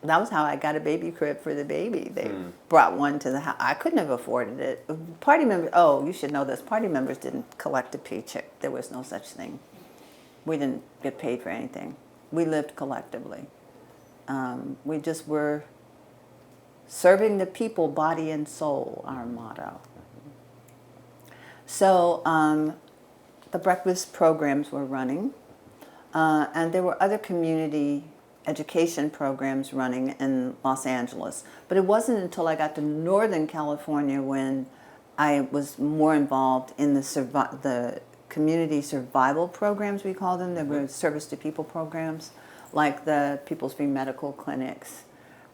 That was how I got a baby crib for the baby. They brought one to the house. I couldn't have afforded it. Party members, oh, you should know this. Party members didn't collect a paycheck. There was no such thing. We didn't get paid for anything. We lived collectively. We just were serving the people, body and soul, our motto. So the breakfast programs were running, and there were other community education programs running in Los Angeles. But it wasn't until I got to Northern California when I was more involved in the community survival programs, we call them. They were service to people programs, like the People's Free Medical Clinics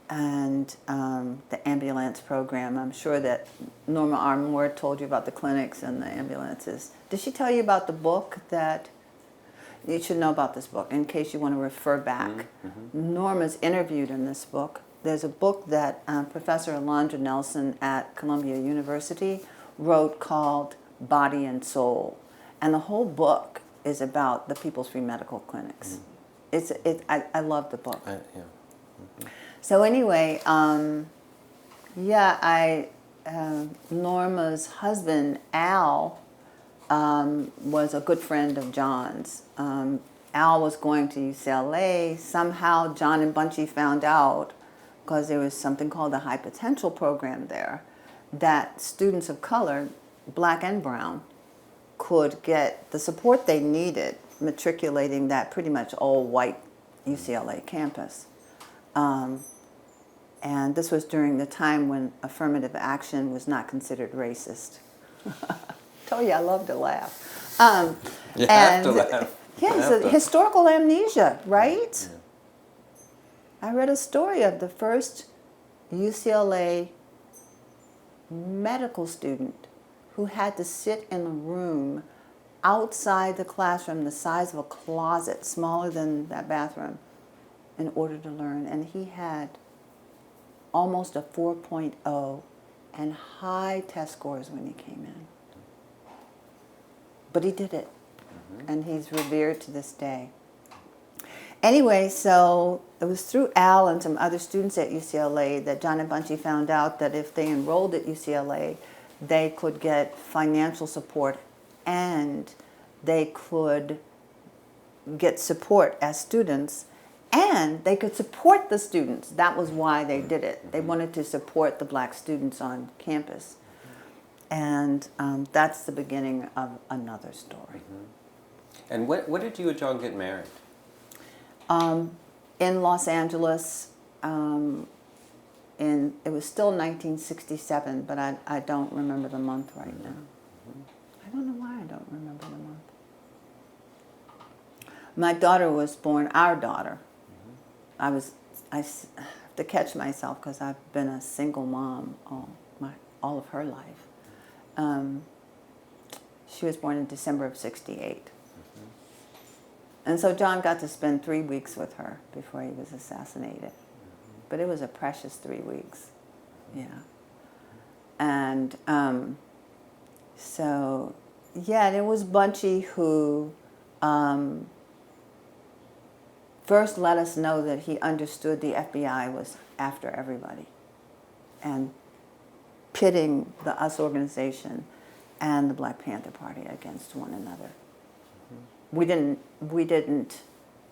and the ambulance program. I'm sure that Norma R. Moore told you about the clinics and the ambulances. Did she tell you about the book that... You should know about this book in case you want to refer back. Norma's interviewed in this book there's a book that Professor Alondra Nelson at Columbia University wrote called Body and Soul. And the whole book is about the People's Free Medical Clinics. I love the book. So anyway, Norma's husband, Al, was a good friend of John's. Al was going to UCLA. Somehow John and Bunchy found out, because there was something called the high potential program there, that students of color, black and brown, could get the support they needed matriculating that pretty much all white UCLA campus. And this was during the time when affirmative action was not considered racist. Told you I love to laugh. You have to laugh. Yes, historical amnesia, right? Yeah. I read a story of the first UCLA medical student who had to sit in a room outside the classroom the size of a closet, smaller than that bathroom, in order to learn. And he had almost a 4.0 and high test scores when he came in. But he did it, and he's revered to this day. Anyway, so it was through Al and some other students at UCLA that John and Bunchy found out that if they enrolled at UCLA, they could get financial support and they could get support as students, and they could support the students. That was why they did it. They wanted to support the black students on campus. And that's the beginning of another story. And when did you and John get married? In Los Angeles, it was still 1967, but I don't remember the month right now. I don't know why I don't remember the month. My daughter was born, our daughter. I have to catch myself because I've been a single mom all of her life. She was born in December of '68. And so John got to spend 3 weeks with her before he was assassinated. But it was a precious 3 weeks. Yeah. And so, yeah, and it was Bunchy who first let us know that he understood the FBI was after everybody and pitting the US organization and the Black Panther Party against one another. We didn't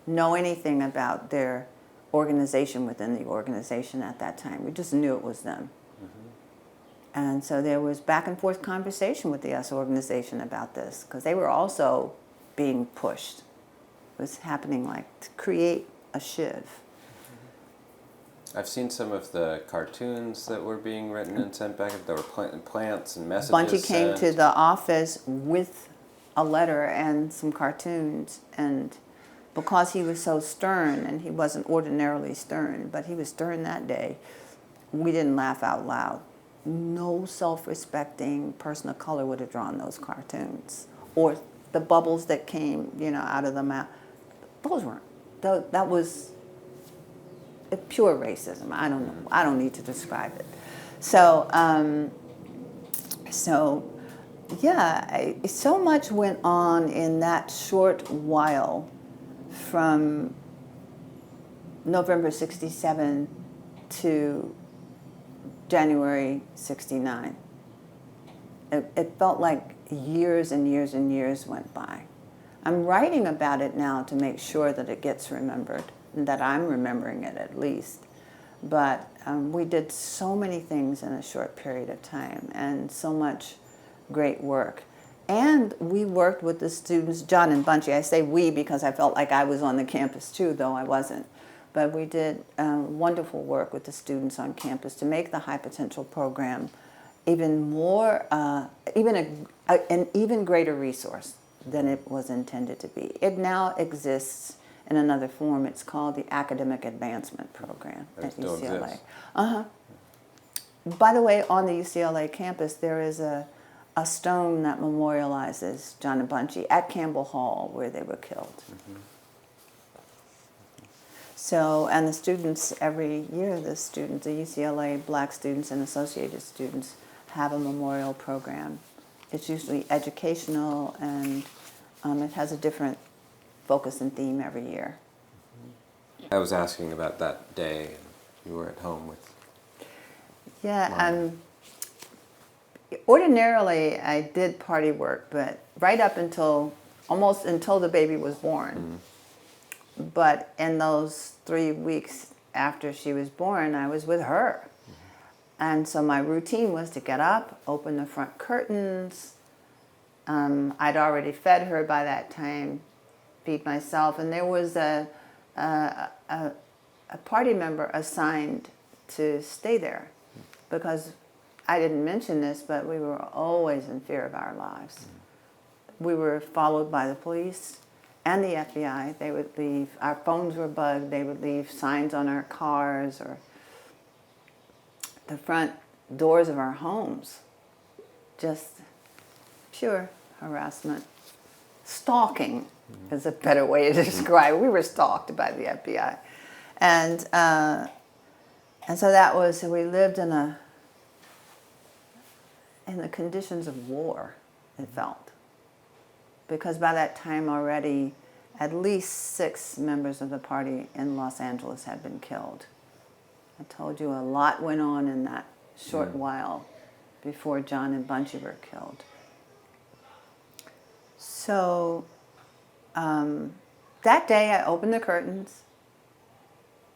know anything about their organization within the organization at that time. We just knew it was them. And so there was back and forth conversation with the US organization about this, because they were also being pushed. It was happening like to create a shiv. I've seen some of the cartoons that were being written and sent back. There were plants and messages Bunchy came sent. to the office with a letter and some cartoons, and because he was so stern, and he wasn't ordinarily stern, but he was stern that day, we didn't laugh out loud. No self-respecting person of color would have drawn those cartoons. Or the bubbles that came, out of the mouth. Those weren't. That was pure racism. I don't know. I don't need to describe it. So, yeah, so much went on in that short while from November '67 to January '69. It felt like years and years and years went by. I'm writing about it now to make sure that it gets remembered, and that I'm remembering it at least. But we did so many things in a short period of time, and so much great work. And we worked with the students, John and Bunchy. I say we because I felt like I was on the campus too, though I wasn't. But we did wonderful work with the students on campus to make the high potential program even more, an even greater resource than it was intended to be. It now exists in another form. It's called the Academic Advancement Program at UCLA. By the way, on the UCLA campus, there is a stone that memorializes John and Bunchy at Campbell Hall, where they were killed. So, and the students, every year the students, the UCLA Black students and associated students have a memorial program. It's usually educational, and it has a different focus and theme every year. I was asking about that day, and you were at home with... Yeah, ordinarily I did party work, but right up until, almost until the baby was born. But in those 3 weeks after she was born, I was with her. And so my routine was to get up, open the front curtains. I'd already fed her by that time, feed myself. And there was a party member assigned to stay there, because I didn't mention this, but we were always in fear of our lives. We were followed by the police and the FBI. They would leave, our phones were bugged, they would leave signs on our cars or the front doors of our homes. Just pure harassment. Stalking is a better way to describe it. We were stalked by the FBI. And so that was, we lived in the conditions of war, it felt. Because by that time already, at least 6 members of the party in Los Angeles had been killed. I told you a lot went on in that short while before John and Bunchy were killed. So that day I opened the curtains,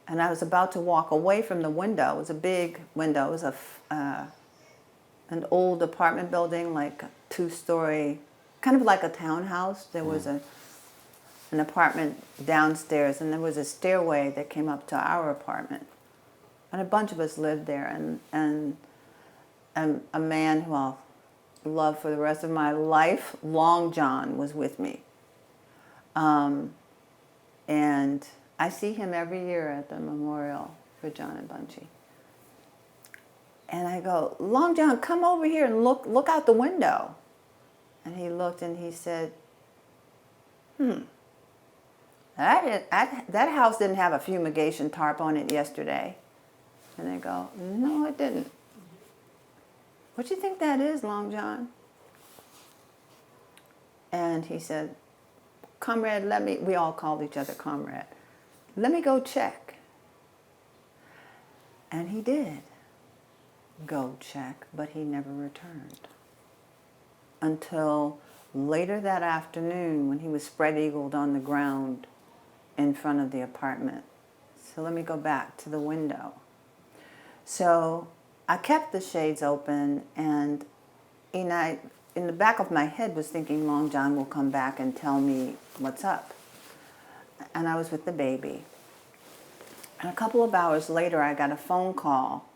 and I was about to walk away from the window. It was a big window. It was an old apartment building, like a 2-story, kind of like a townhouse. There was an apartment downstairs, and there was a stairway that came up to our apartment. And a bunch of us lived there, and a man who I'll love for the rest of my life, Long John, was with me. And I see him every year at the memorial for John and Bunchy. And I go, Long John, come over here and look out the window. And he looked and he said, that house didn't have a fumigation tarp on it yesterday. And I go, no, it didn't. What do you think that is, Long John? And he said, Comrade, we all called each other Comrade. Let me go check. And he did go check, but he never returned. Until later that afternoon when he was spread-eagled on the ground in front of the apartment. So let me go back to the window. So I kept the shades open, and in the back of my head was thinking Long John will come back and tell me what's up. And I was with the baby. And a couple of hours later, I got a phone call.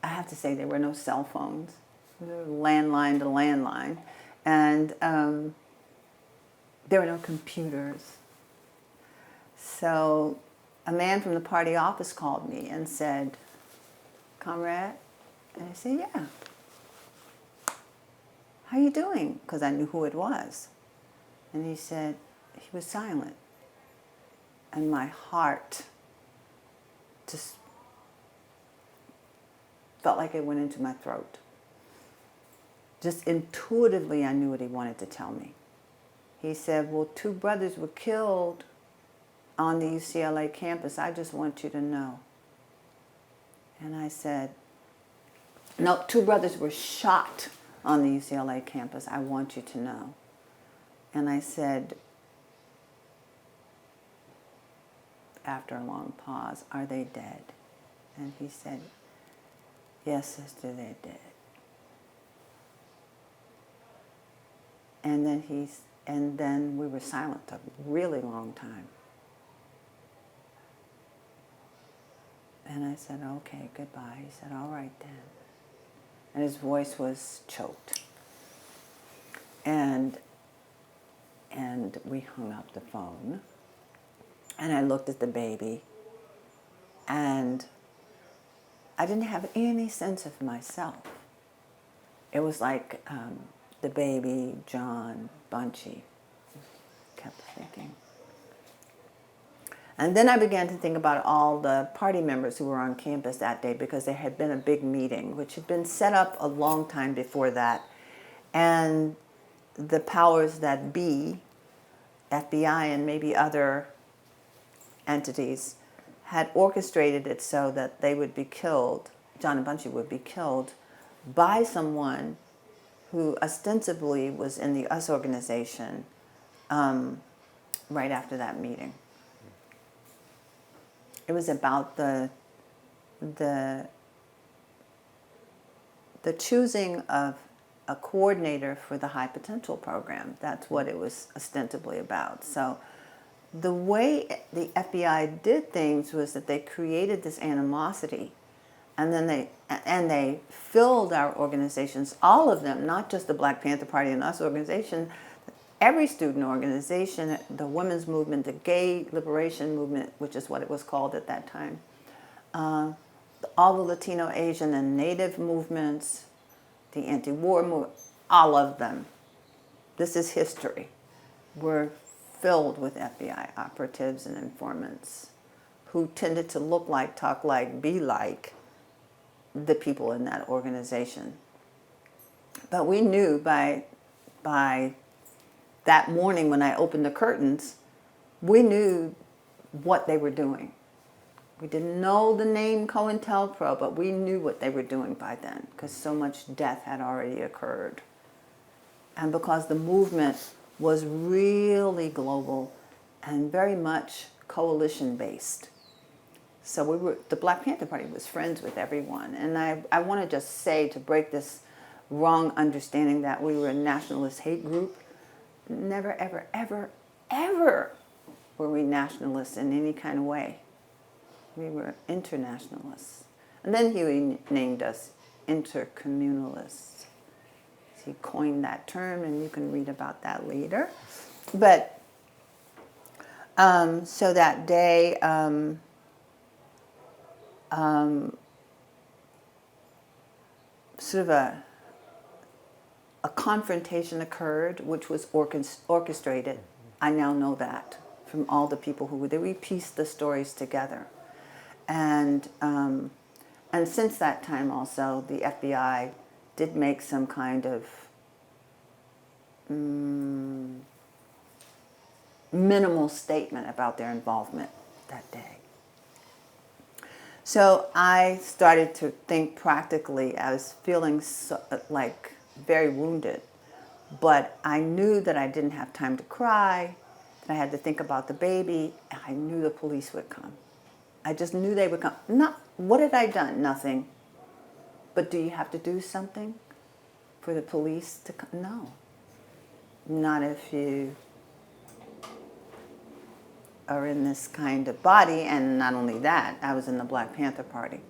I have to say there were no cell phones. Landline to landline. And there were no computers. So a man from the party office called me and said, Comrade? And I said, yeah. How you doing? Because I knew who it was. And he said, he was silent. And my heart just felt like it went into my throat. Just intuitively, I knew what he wanted to tell me. He said, well, 2 brothers were killed on the UCLA campus. I just want you to know. And I said, no, 2 brothers were shot on the UCLA campus. I want you to know. And I said, after a long pause, are they dead? And he said, yes, sister, they're dead. And then we were silent a really long time. And I said, okay, goodbye. He said, all right then. And his voice was choked. And we hung up the phone. And I looked at the baby. And I didn't have any sense of myself. It was like the baby, John, Bunchy. Kept thinking. And then I began to think about all the party members who were on campus that day, because there had been a big meeting, which had been set up a long time before that. And the powers that be, FBI and maybe other entities, had orchestrated it so that they would be killed, John and Bunchy would be killed by someone who ostensibly was in the US organization right after that meeting. It was about the choosing of a coordinator for the high potential program. That's what it was ostensibly about. So the way the FBI did things was that they created this animosity, and then they filled our organizations, all of them, not just the Black Panther Party and us organization, every student organization, the women's movement, the gay liberation movement, which is what it was called at that time, all the Latino, Asian, and Native movements, the anti-war movement, all of them, this is history, were filled with FBI operatives and informants who tended to look like, talk like, be like the people in that organization. But we knew by that morning when I opened the curtains, we knew what they were doing. We didn't know the name COINTELPRO, but we knew what they were doing by then, because so much death had already occurred. And because the movement was really global and very much coalition-based. So the Black Panther Party was friends with everyone. And I want to just say, to break this wrong understanding that we were a nationalist hate group, never, ever, ever, ever were we nationalists in any kind of way. We were internationalists. And then he named us intercommunalists. He coined that term, and you can read about that later. But so that day, sort of a confrontation occurred, which was orchestrated. I now know that from all the people who were there. We pieced the stories together. And since that time also, the FBI did make some kind of minimal statement about their involvement that day. So I started to think practically. I was feeling like very wounded, but I knew that I didn't have time to cry, that I had to think about the baby, and I knew the police would come. I just knew they would come. What had I done? Nothing. But do you have to do something for the police to come? No. Not if you are in this kind of body. And not only that, I was in the Black Panther Party.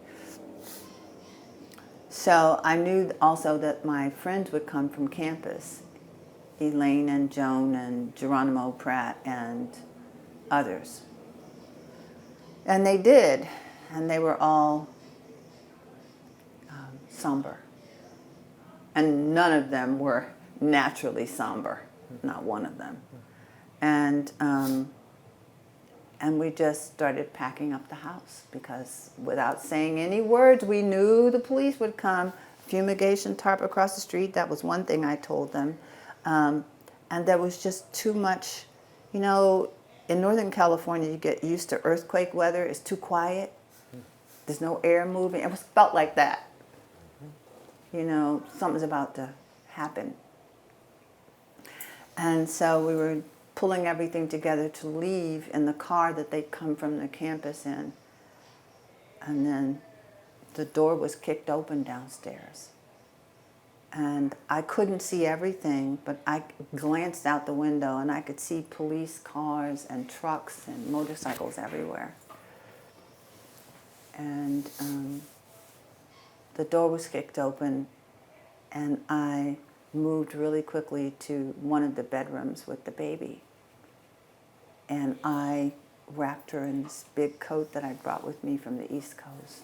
So I knew also that my friends would come from campus, Elaine and Joan and Geronimo Pratt and others. And they did, and they were all somber. And none of them were naturally somber, not one of them. And we just started packing up the house, because without saying any words, we knew the police would come. Fumigation tarp across the street, that was one thing I told them. And there was just too much, you know, in Northern California, you get used to earthquake weather. It's too quiet. There's no air moving. It felt like that. You know, something's about to happen. And so we were pulling everything together to leave in the car that they'd come from the campus in. And then the door was kicked open downstairs. And I couldn't see everything, but I glanced out the window and I could see police cars and trucks and motorcycles everywhere. And the door was kicked open, and I moved really quickly to one of the bedrooms with the baby. And I wrapped her in this big coat that I brought with me from the East Coast,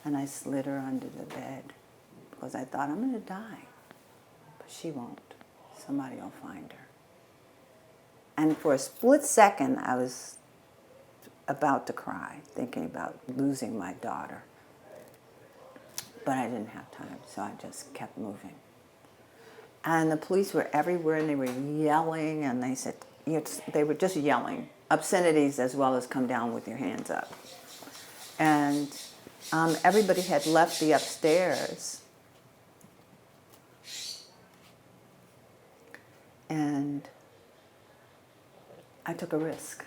and I slid her under the bed, because I thought, I'm going to die. But she won't. Somebody will find her. And for a split second, I was about to cry, thinking about losing my daughter. But I didn't have time, so I just kept moving. And the police were everywhere, and they were yelling, and they said, they were just yelling, obscenities as well as come down with your hands up. And everybody had left the upstairs. And I took a risk.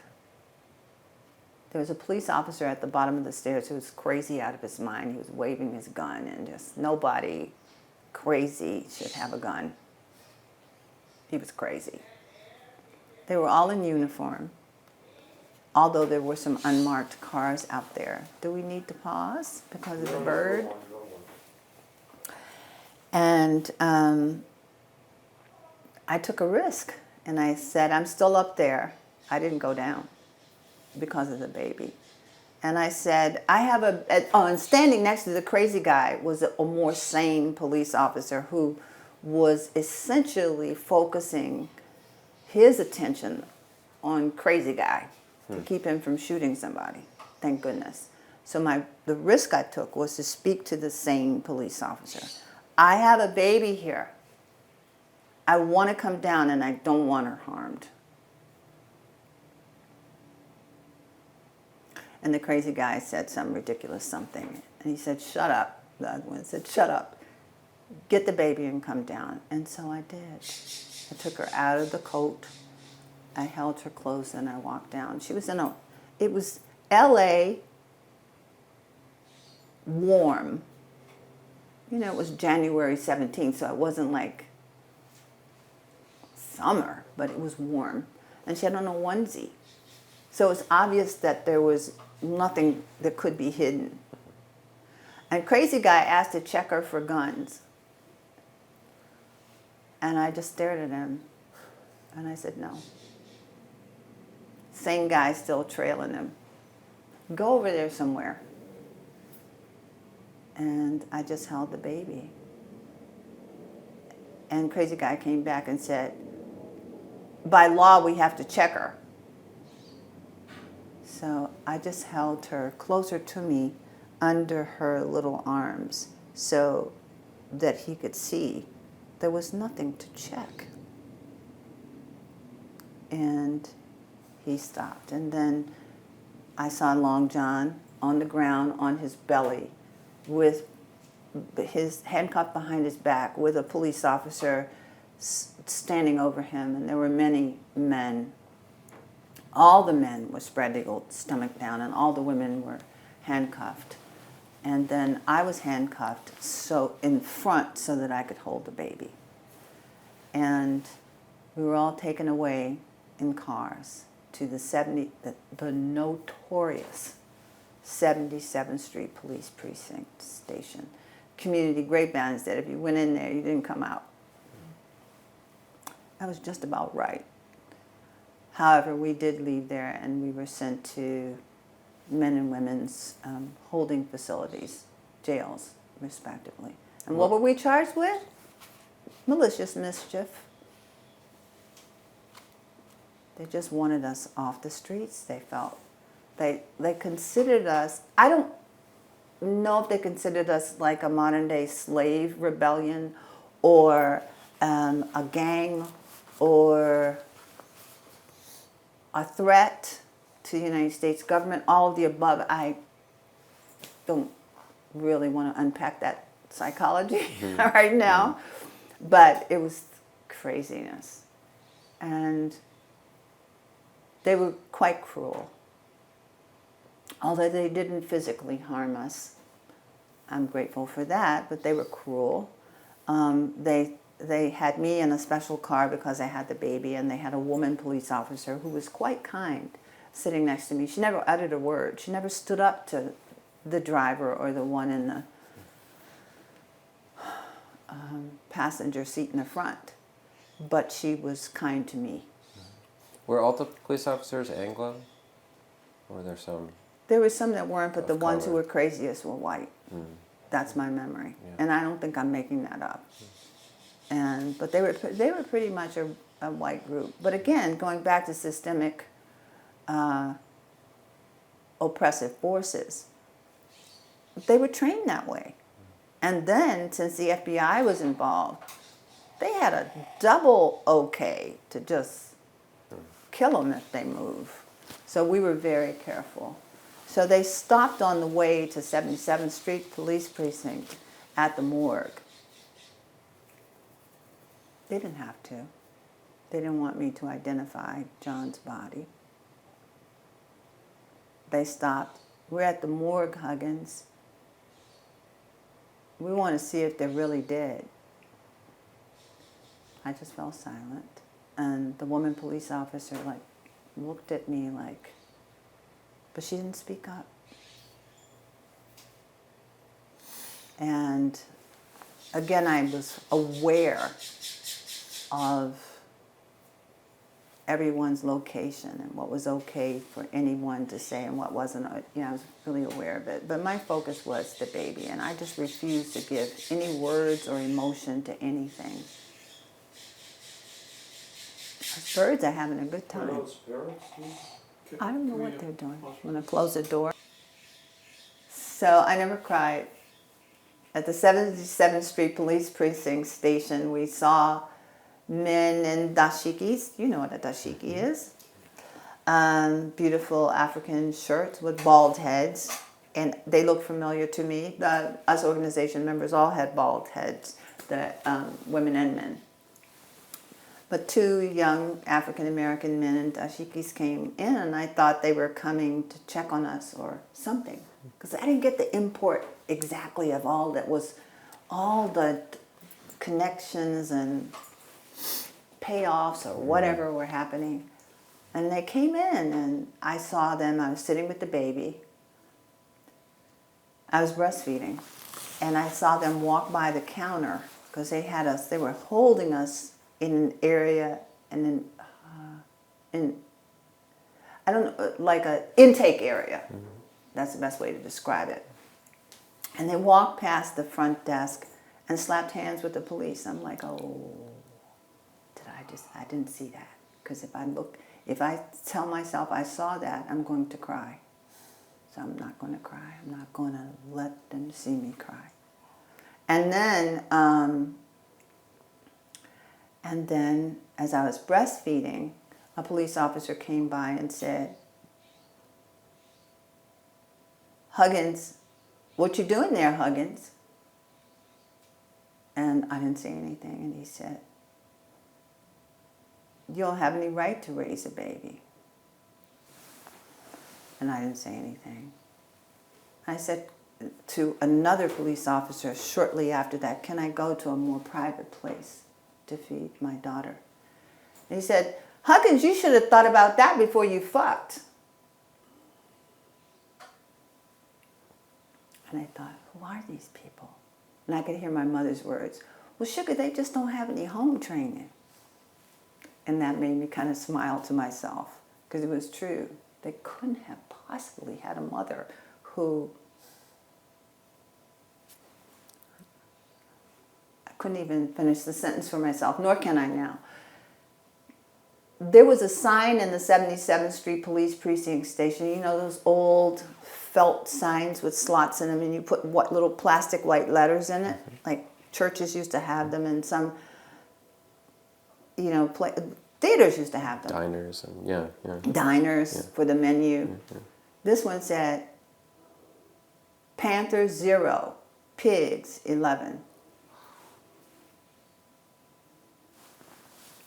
There was a police officer at the bottom of the stairs who was crazy out of his mind. He was waving his gun, and just nobody crazy should have a gun. He was crazy. They were all in uniform, although there were some unmarked cars out there. Do we need to pause because of the bird? And I took a risk, and I said, I'm still up there. I didn't go down because of the baby. And I said, and standing next to the crazy guy was a more sane police officer who was essentially focusing his attention on crazy guy to keep him from shooting somebody. Thank goodness. So the risk I took was to speak to the sane police officer. I have a baby here. I want to come down, and I don't want her harmed. And the crazy guy said some ridiculous something. And he said, shut up. The other one said, shut up. Get the baby and come down. And so I did. I took her out of the coat. I held her close, and I walked down. She was it was LA, warm. You know, it was January 17th, so it wasn't like summer, but it was warm. And she had on a onesie. So it was obvious that there was nothing that could be hidden. And crazy guy asked to check her for guns. And I just stared at him. And I said, no. Same guy still trailing him. Go over there somewhere. And I just held the baby. And crazy guy came back and said, by law, we have to check her. So I just held her closer to me under her little arms so that he could see there was nothing to check. And he stopped. And then I saw Long John on the ground on his belly with his handcuffed behind his back with a police officer standing over him. And there were many men. All the men were spread eagled, stomach down, and all the women were handcuffed. And then I was handcuffed so in front so that I could hold the baby. And we were all taken away in cars to the notorious 77th Street Police Precinct Station. Community grapevines that if you went in there, you didn't come out. That was just about right. However, we did leave there, and we were sent to men and women's holding facilities, jails, respectively. And what were we charged with? Malicious mischief. They just wanted us off the streets, they felt. They considered us, I don't know if they considered us like a modern-day slave rebellion or a gang or a threat to the United States government, all of the above. I don't really want to unpack that psychology right now, but it was craziness. And they were quite cruel. Although they didn't physically harm us. I'm grateful for that, but they were cruel. They had me in a special car because I had the baby, and they had a woman police officer who was quite kind sitting next to me. She never uttered a word. She never stood up to the driver or the one in the passenger seat in the front, but she was kind to me. Were all the police officers Anglo? Or were there some? There were some that weren't, but the ones who color. were craziest were white. That's my memory, and I don't think I'm making that up. But they were pretty much a white group. But again, going back to systemic oppressive forces. They were trained that way. And then, since the FBI was involved, they had a double okay to just kill them if they move. So we were very careful. So they stopped on the way to 77th Street Police Precinct at the morgue. They didn't have to. They didn't want me to identify John's body. They stopped. We're at the morgue, Huggins. We want to see if they're really dead. I just fell silent. And the woman police officer looked at me but she didn't speak up. And again, I was aware of everyone's location and what was okay for anyone to say and what wasn't. I was really aware of it. But my focus was the baby, and I just refused to give any words or emotion to anything. Those birds are having a good time. Are those parents? I don't know what they're doing. I'm going to close the door. So I never cried. At the 77th Street Police Precinct station, we saw men in dashikis. You know what a dashiki is. Beautiful African shirts with bald heads. And they looked familiar to me. Us organization members all had bald heads, the women and men. But two young African-American men in dashikis came in, and I thought they were coming to check on us or something. Because I didn't get the import exactly of all the connections and payoffs or whatever were happening. And they came in, and I saw them. I was sitting with the baby. I was breastfeeding. And I saw them walk by the counter because they were holding us in an area and I don't know, like an intake area. Mm-hmm. That's the best way to describe it. And they walked past the front desk and slapped hands with the police. I'm like, oh, I didn't see that. Because if I tell myself I saw that, I'm going to cry. So I'm not going to cry. I'm not going to let them see me cry. And then, as I was breastfeeding, a police officer came by and said, Huggins, what you doing there, Huggins? And I didn't say anything, and he said, you don't have any right to raise a baby. And I didn't say anything. I said to another police officer shortly after that, can I go to a more private place to feed my daughter? And he said, Huggins, you should have thought about that before you fucked. And I thought, who are these people? And I could hear my mother's words, well, sugar, they just don't have any home training. And that made me kind of smile to myself, because it was true. They couldn't have possibly had a mother who, I couldn't even finish the sentence for myself, nor can I now. There was a sign in the 77th Street Police Precinct station, you know those old felt signs with slots in them, and you put what little plastic white letters in it, like churches used to have them, and some, theaters used to have them. Diners and Diners for the menu. Mm-hmm. This one said, Panthers 0, Pigs 11.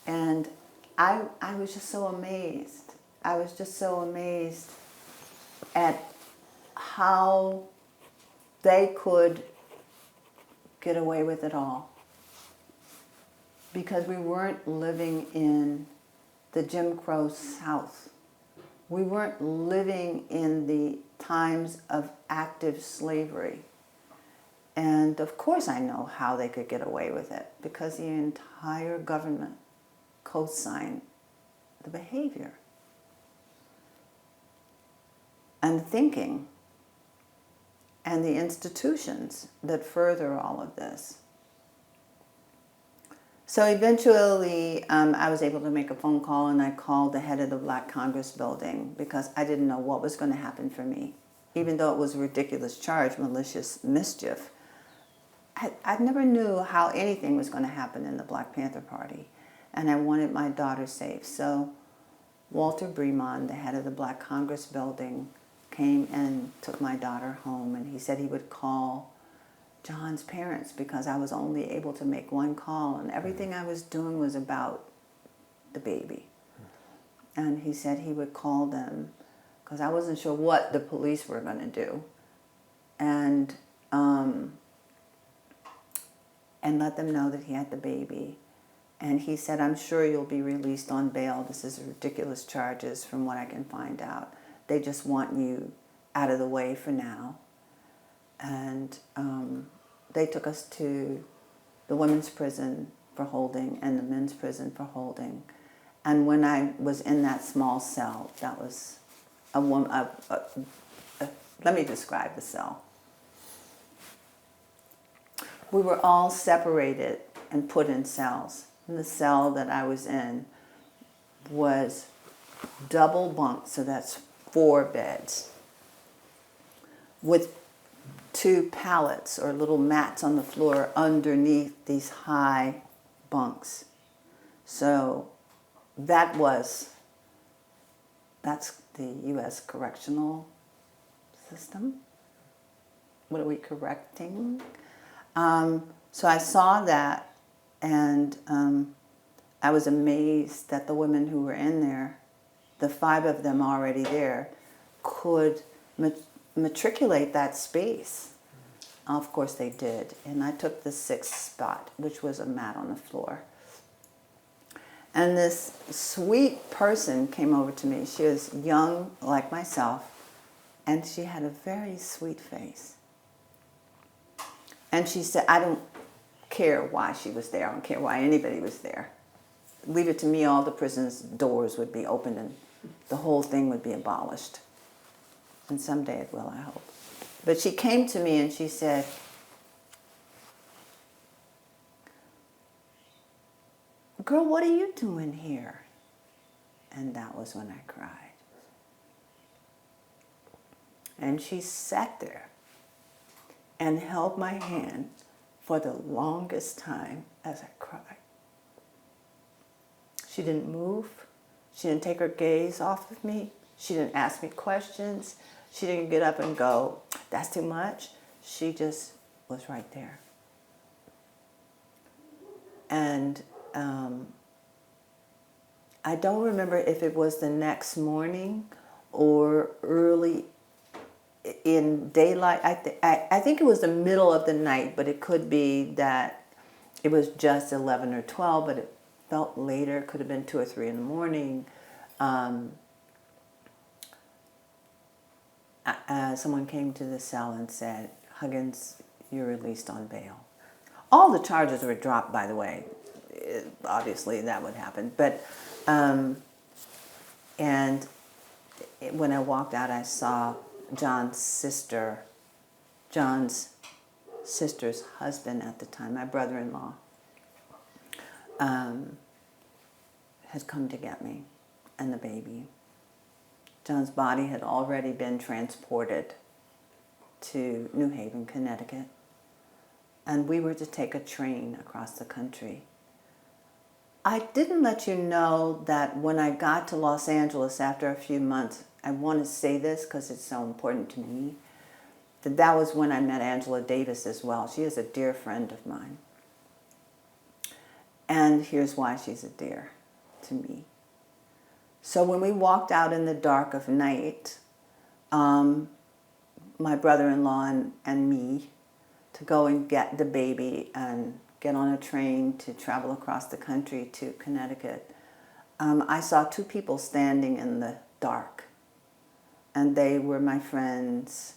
And I was just so amazed. I was just so amazed at how they could get away with it all. Because we weren't living in the Jim Crow South. We weren't living in the times of active slavery. And of course I know how they could get away with it, because the entire government co-signed the behavior and the thinking and the institutions that further all of this. So eventually, I was able to make a phone call, and I called the head of the Black Congress building because I didn't know what was going to happen for me. Even though it was a ridiculous charge, malicious mischief, I never knew how anything was going to happen in the Black Panther Party, and I wanted my daughter safe. So Walter Bremond, the head of the Black Congress building, came and took my daughter home, and he said he would call John's parents because I was only able to make one call, and everything I was doing was about the baby. And he said he would call them because I wasn't sure what the police were going to do, and let them know that he had the baby. And he said, I'm sure you'll be released on bail. This is ridiculous charges from what I can find out. They just want you out of the way for now. And they took us to the women's prison for holding and the men's prison for holding. And when I was in that small cell, that was a woman. Let me describe the cell. We were all separated and put in cells. And the cell that I was in was double bunk, so that's 4 beds, with 2 pallets or little mats on the floor underneath these high bunks. So that's the U.S. correctional system. What are we correcting? So I saw that, and I was amazed that the women who were in there, the 5 of them already there, could matriculate that space. Of course they did. And I took the 6th spot, which was a mat on the floor. And this sweet person came over to me. She was young, like myself, and she had a very sweet face. And she said, I don't care why she was there. I don't care why anybody was there. Leave it to me, all the prison's doors would be opened and the whole thing would be abolished. And someday it will, I hope. But she came to me and she said, girl, what are you doing here? And that was when I cried. And she sat there and held my hand for the longest time as I cried. She didn't move. She didn't take her gaze off of me. She didn't ask me questions. She didn't get up and go, that's too much. She just was right there. And I don't remember if it was the next morning or early in daylight. I think it was the middle of the night, but it could be that it was just 11 or 12, but it felt later. It could have been 2 or 3 in the morning. Someone came to the cell and said, Huggins, you're released on bail. All the charges were dropped, by the way. Obviously, that would happen. But, and when I walked out, I saw John's sister's husband at the time, my brother-in-law, had come to get me and the baby. John's body had already been transported to New Haven, Connecticut, and we were to take a train across the country. I didn't let you know that when I got to Los Angeles after a few months, I want to say this because it's so important to me, that was when I met Angela Davis as well. She is a dear friend of mine. And here's why she's a dear to me. So when we walked out in the dark of night, my brother-in-law and me, to go and get the baby and get on a train to travel across the country to Connecticut, I saw 2 people standing in the dark. And they were my friends,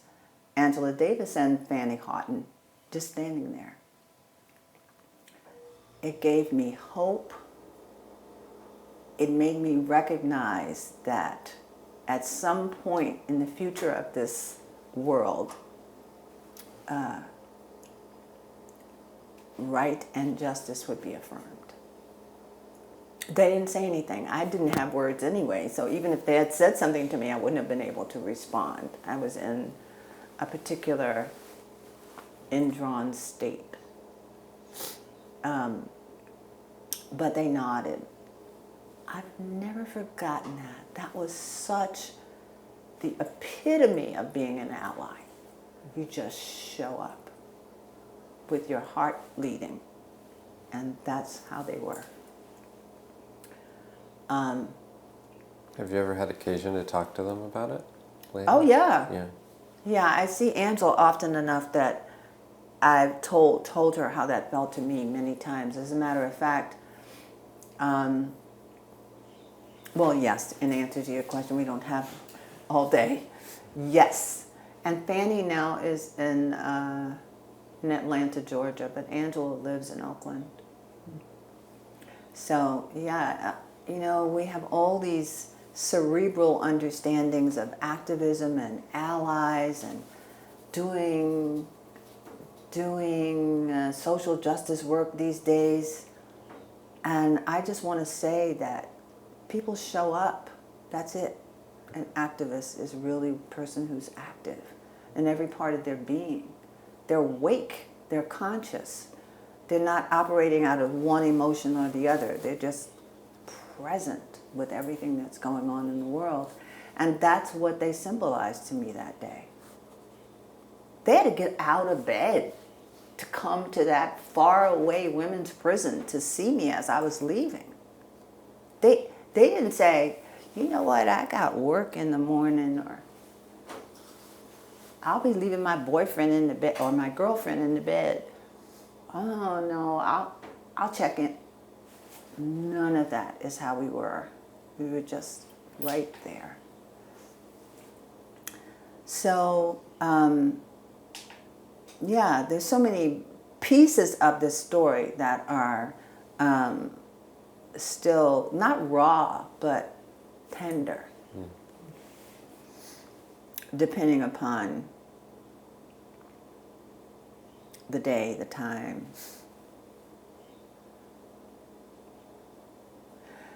Angela Davis and Fanny Houghton, just standing there. It gave me hope. It made me recognize that at some point in the future of this world, right and justice would be affirmed. They didn't say anything. I didn't have words anyway, so even if they had said something to me, I wouldn't have been able to respond. I was in a particular indrawn state. But they nodded. I've never forgotten that. That was such the epitome of being an ally. You just show up with your heart bleeding, and that's how they were. Have you ever had occasion to talk to them about it lately? Oh, yeah. Yeah. Yeah, I see Angela often enough that I've told her how that felt to me many times. As a matter of fact, well, yes, in answer to your question, we don't have all day. Yes. And Fanny now is in Atlanta, Georgia, but Angela lives in Oakland. So, yeah, you know, we have all these cerebral understandings of activism and allies and doing social justice work these days. And I just want to say that people show up. That's it. An activist is really a person who's active in every part of their being. They're awake. They're conscious. They're not operating out of one emotion or the other. They're just present with everything that's going on in the world. And that's what they symbolized to me that day. They had to get out of bed to come to that faraway women's prison to see me as I was leaving. They didn't say, you know what, I got work in the morning, or I'll be leaving my boyfriend in the bed or my girlfriend in the bed. Oh no, I'll check in. None of that is how we were. We were just right there. So, yeah, there's so many pieces of this story that are still not raw, but tender, depending upon the day, the time.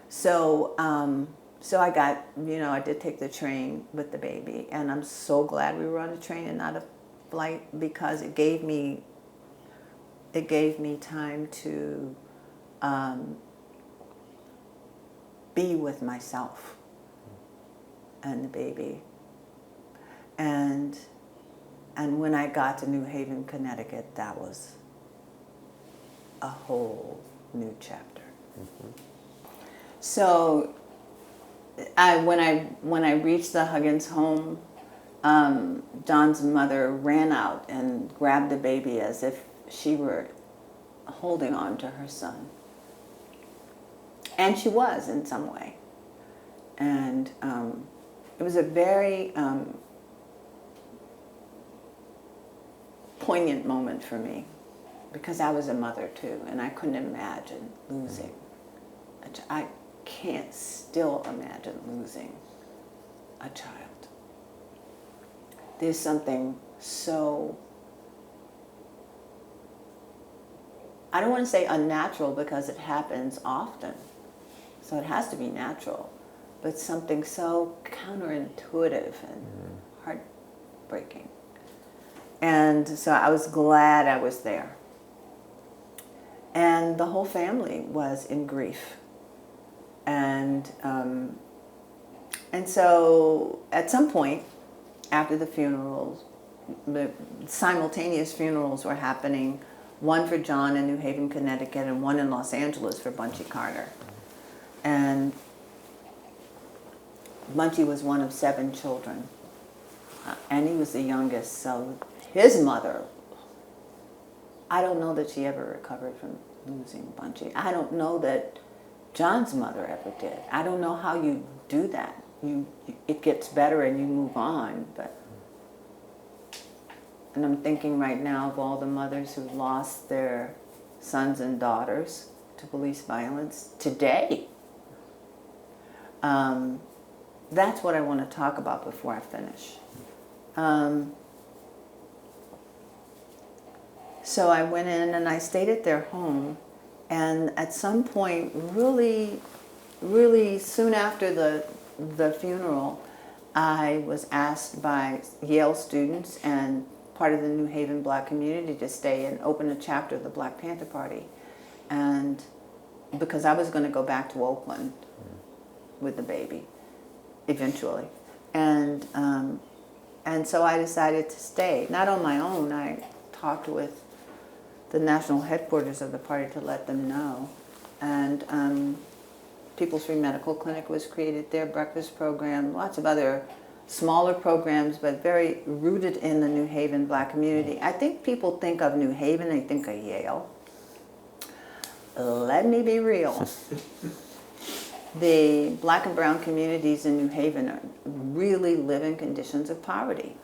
So, I got, I did take the train with the baby, and I'm so glad we were on a train and not a flight, because it gave me time to be with myself and the baby. And when I got to New Haven, Connecticut, that was a whole new chapter. Mm-hmm. So when I reached the Huggins home, John's mother ran out and grabbed the baby as if she were holding on to her son. And she was, in some way. And it was a very poignant moment for me, because I was a mother too, and I couldn't imagine losing. I can't still imagine losing a child. There's something so, I don't want to say unnatural, because it happens often, so it has to be natural, but something so counterintuitive and heartbreaking. And so I was glad I was there. And the whole family was in grief. And so at some point after the funerals, the simultaneous funerals were happening, one for John in New Haven, Connecticut, and one in Los Angeles for Bunchy Carter. And Bunchy was one of 7 children, and he was the youngest, so his mother, I don't know that she ever recovered from losing Bunchy. I don't know that John's mother ever did. I don't know how you do that. It gets better and you move on, and I'm thinking right now of all the mothers who lost their sons and daughters to police violence today. That's what I want to talk about before I finish. So I went in and I stayed at their home, and at some point really really soon after the funeral, I was asked by Yale students and part of the New Haven Black community to stay and open a chapter of the Black Panther Party. And because I was going to go back to Oakland with the baby eventually. And so I decided to stay. Not on my own. I talked with the national headquarters of the party to let them know. And People's Free Medical Clinic was created there, breakfast program, lots of other smaller programs, but very rooted in the New Haven Black community. I think people think of New Haven, they think of Yale. Let me be real. The Black and brown communities in New Haven really live in conditions of poverty.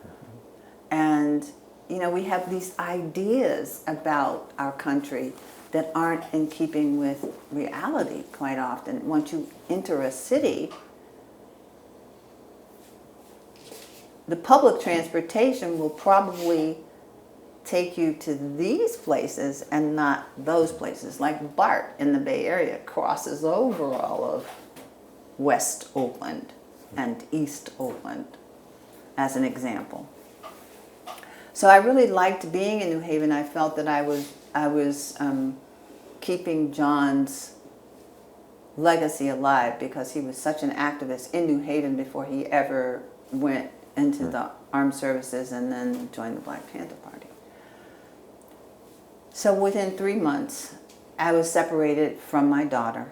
And, you know, we have these ideas about our country that aren't in keeping with reality quite often. Once you enter a city, the public transportation will probably take you to these places and not those places. Like BART in the Bay Area crosses over all of West Oakland and East Oakland, as an example. So I really liked being in New Haven. I felt that I was keeping John's legacy alive because he was such an activist in New Haven before he ever went into the armed services and then joined the Black Panther Party. So within 3 months, I was separated from my daughter,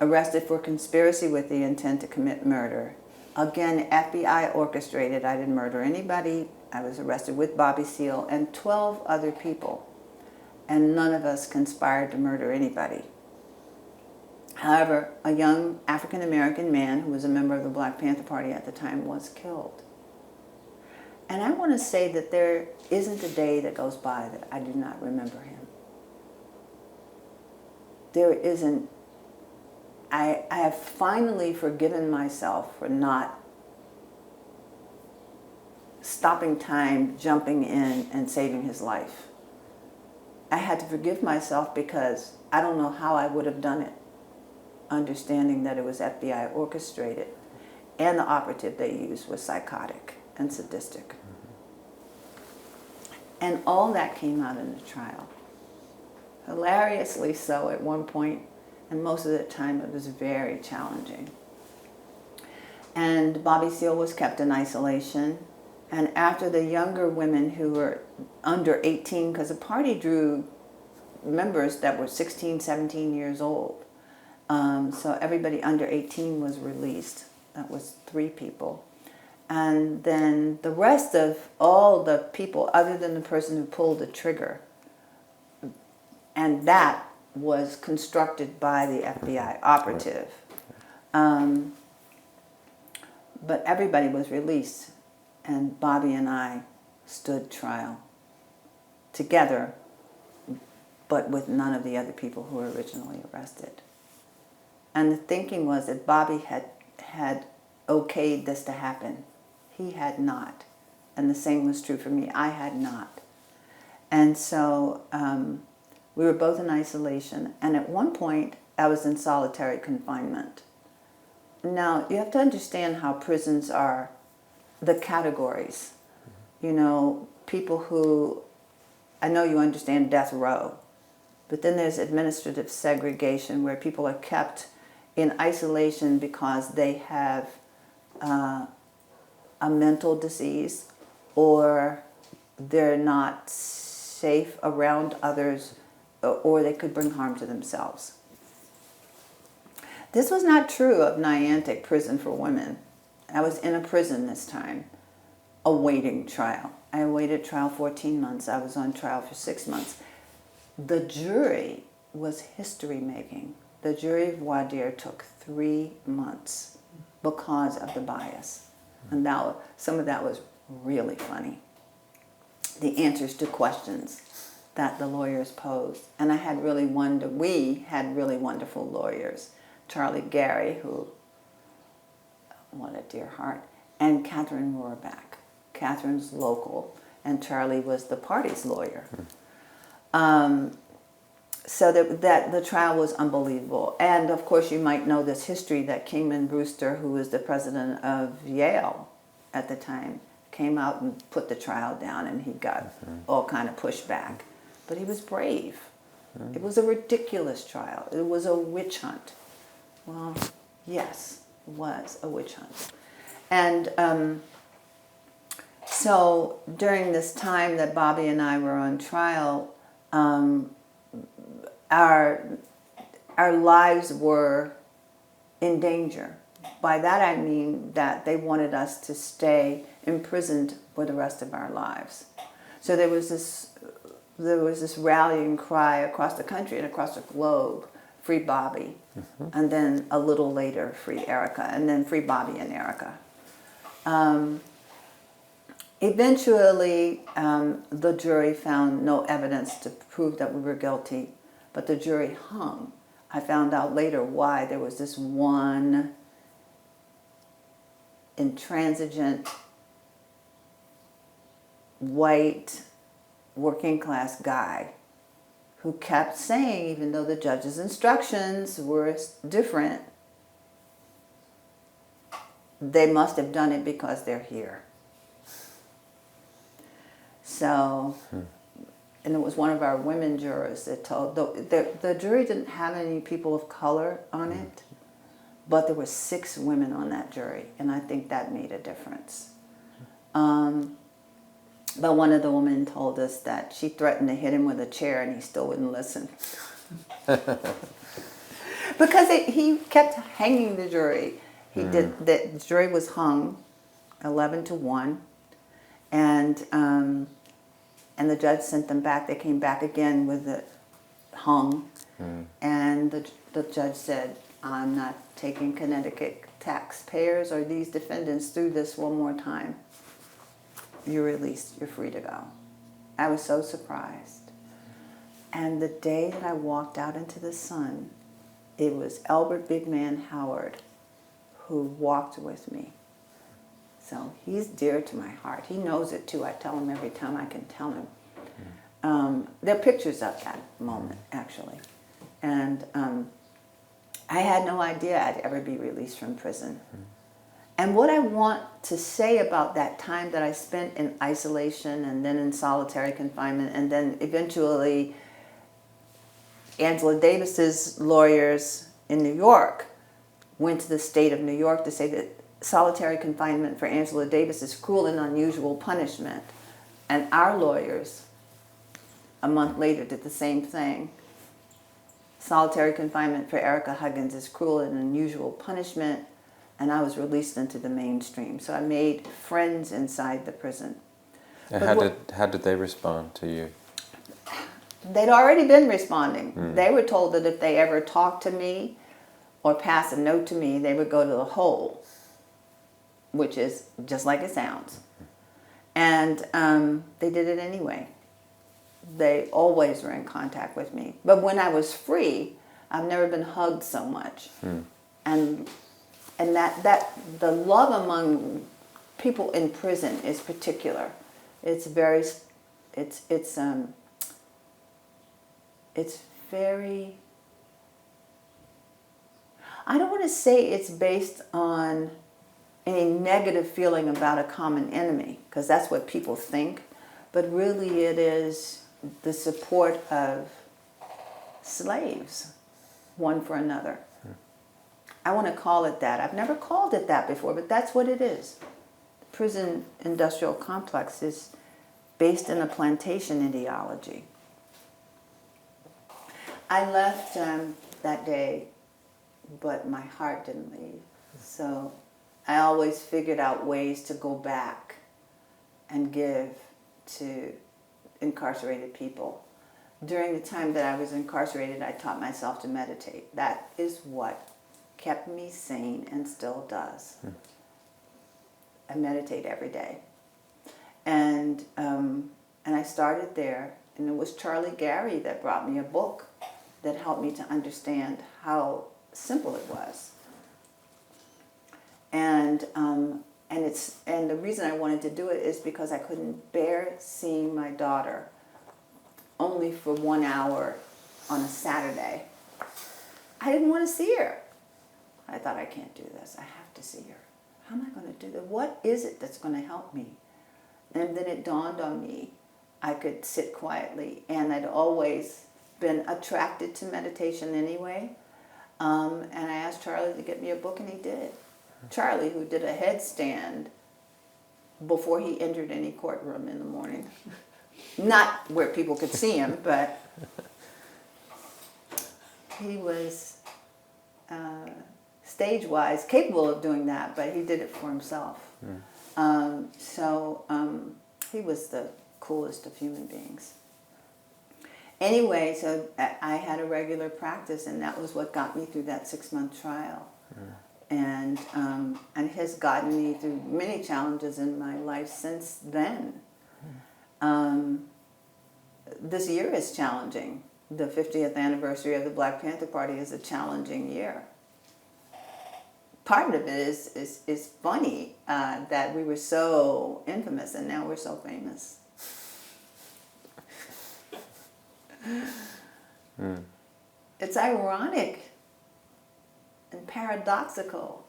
arrested for conspiracy with the intent to commit murder. Again, FBI orchestrated. I didn't murder anybody. I was arrested with Bobby Seale and 12 other people, and none of us conspired to murder anybody. However, a young African-American man who was a member of the Black Panther Party at the time was killed. And I want to say that there isn't a day that goes by that I do not remember him. There isn't. I have finally forgiven myself for not stopping time, jumping in, and saving his life. I had to forgive myself because I don't know how I would have done it, understanding that it was FBI orchestrated and the operative they used was psychotic and sadistic. And all that came out in the trial. Hilariously so at one point, and most of the time it was very challenging. And Bobby Seale was kept in isolation. And after the younger women who were under 18, because the party drew members that were 16, 17 years old. So everybody under 18 was released. That was 3 people. And then the rest of all the people, other than the person who pulled the trigger, and that was constructed by the FBI operative. But everybody was released, and Bobby and I stood trial together, but with none of the other people who were originally arrested. And the thinking was that Bobby had okayed this to happen. He had not. And the same was true for me. I had not. And so we were both in isolation. And at one point, I was in solitary confinement. Now, you have to understand how prisons are, the categories. You know, people who, I know you understand death row, but then there's administrative segregation where people are kept in isolation because they have a mental disease or they're not safe around others or they could bring harm to themselves. This was not true of Niantic Prison for Women. I was in a prison this time, awaiting trial. I awaited trial 14 months. I was on trial for 6 months. The jury was history-making. The jury of voir dire took 3 months because of the bias. And now some of that was really funny. The answers to questions that the lawyers posed. And we had really wonderful lawyers. Charlie Gary, who, what a dear heart, and Catherine Rohrback. Catherine's local, and Charlie was the party's lawyer. So that the trial was unbelievable. And of course you might know this history that Kingman Brewster, who was the president of Yale at the time, came out and put the trial down, and he got all kind of pushback. But he was brave. It was a ridiculous trial. It was a witch hunt. Well, yes, it was a witch hunt. And so during this time that Bobby and I were on trial, our lives were in danger. By that I mean that they wanted us to stay imprisoned for the rest of our lives. So there was this rallying cry across the country and across the globe, free Bobby, and then a little later, free Ericka, and then free Bobby and Ericka. Eventually, the jury found no evidence to prove that we were guilty, but the jury hung. I found out later why. There was this one intransigent, white, working class guy who kept saying, even though the judge's instructions were different, they must have done it because they're here. So, and it was one of our women jurors that told, the jury didn't have any people of color on it, but there were 6 women on that jury, and I think that made a difference. But one of the women told us that she threatened to hit him with a chair and he still wouldn't listen. Because he kept hanging the jury. The jury was hung 11-1, and the judge sent them back. They came back again with it hung, and the judge said, "I'm not taking Connecticut taxpayers or these defendants through this one more time. You're released. You're free to go." I was so surprised. And the day that I walked out into the sun, it was Albert Big Man Howard who walked with me. So he's dear to my heart. He knows it too. I tell him every time I can tell him. There are pictures of that moment, actually. And I had no idea I'd ever be released from prison. And what I want to say about that time that I spent in isolation and then in solitary confinement, and then eventually Angela Davis's lawyers in New York went to the state of New York to say that solitary confinement for Angela Davis is cruel and unusual punishment. And our lawyers, a month later, did the same thing. Solitary confinement for Ericka Huggins is cruel and unusual punishment. And I was released into the mainstream. So I made friends inside the prison. And how did they respond to you? They'd already been responding. They were told that if they ever talked to me or passed a note to me, they would go to the hole, which is just like it sounds. And they did it anyway. They always were in contact with me. But when I was free, I've never been hugged so much. And that the love among people in prison is particular. It's very, it's very, I don't want to say it's based on any negative feeling about a common enemy, because that's what people think, but really it is the support of slaves, one for another. I want to call it that. I've never called it that before, but that's what it is. The prison industrial complex is based in a plantation ideology. I left that day, but my heart didn't leave. So I always figured out ways to go back and give to incarcerated people. During the time that I was incarcerated, I taught myself to meditate. That is what kept me sane and still does. I meditate every day. And I started there, and it was Charlie Gary that brought me a book that helped me to understand how simple it was. And the reason I wanted to do it is because I couldn't bear seeing my daughter only for 1 hour on a Saturday. I didn't want to see her. I thought, I can't do this. I have to see her. How am I going to do that? What is it that's going to help me? And then it dawned on me I could sit quietly, and I'd always been attracted to meditation anyway. And I asked Charlie to get me a book, and he did. Charlie, who did a headstand before he entered any courtroom in the morning. Not where people could see him, but he was stage-wise capable of doing that, but he did it for himself. He was the coolest of human beings. Anyway, so I had a regular practice, and that was what got me through that 6-month trial. And has gotten me through many challenges in my life since then. This year is challenging. The 50th anniversary of the Black Panther Party is a challenging year. Part of it is funny that we were so infamous and now we're so famous. It's ironic and paradoxical,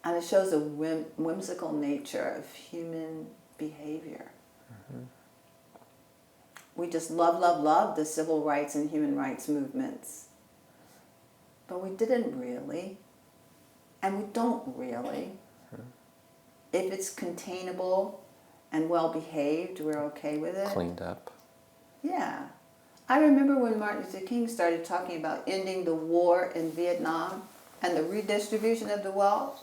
and it shows a whimsical nature of human behavior. We just love the civil rights and human rights movements, but we didn't really, and we don't really. If it's containable and well behaved, we're okay with it. Cleaned up. Yeah. I remember when Martin Luther King started talking about ending the war in Vietnam and the redistribution of the wealth.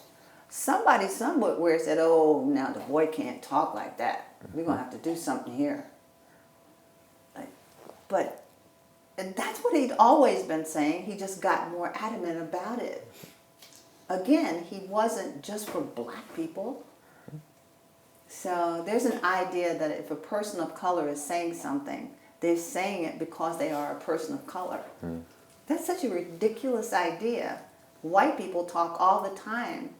Somebody somewhere said, oh, now the boy can't talk like that. We're going to have to do something here. And that's what he'd always been saying. He just got more adamant about it. Again, he wasn't just for black people. So there's an idea that if a person of color is saying something, they're saying it because they are a person of color. That's such a ridiculous idea. White people talk all the time,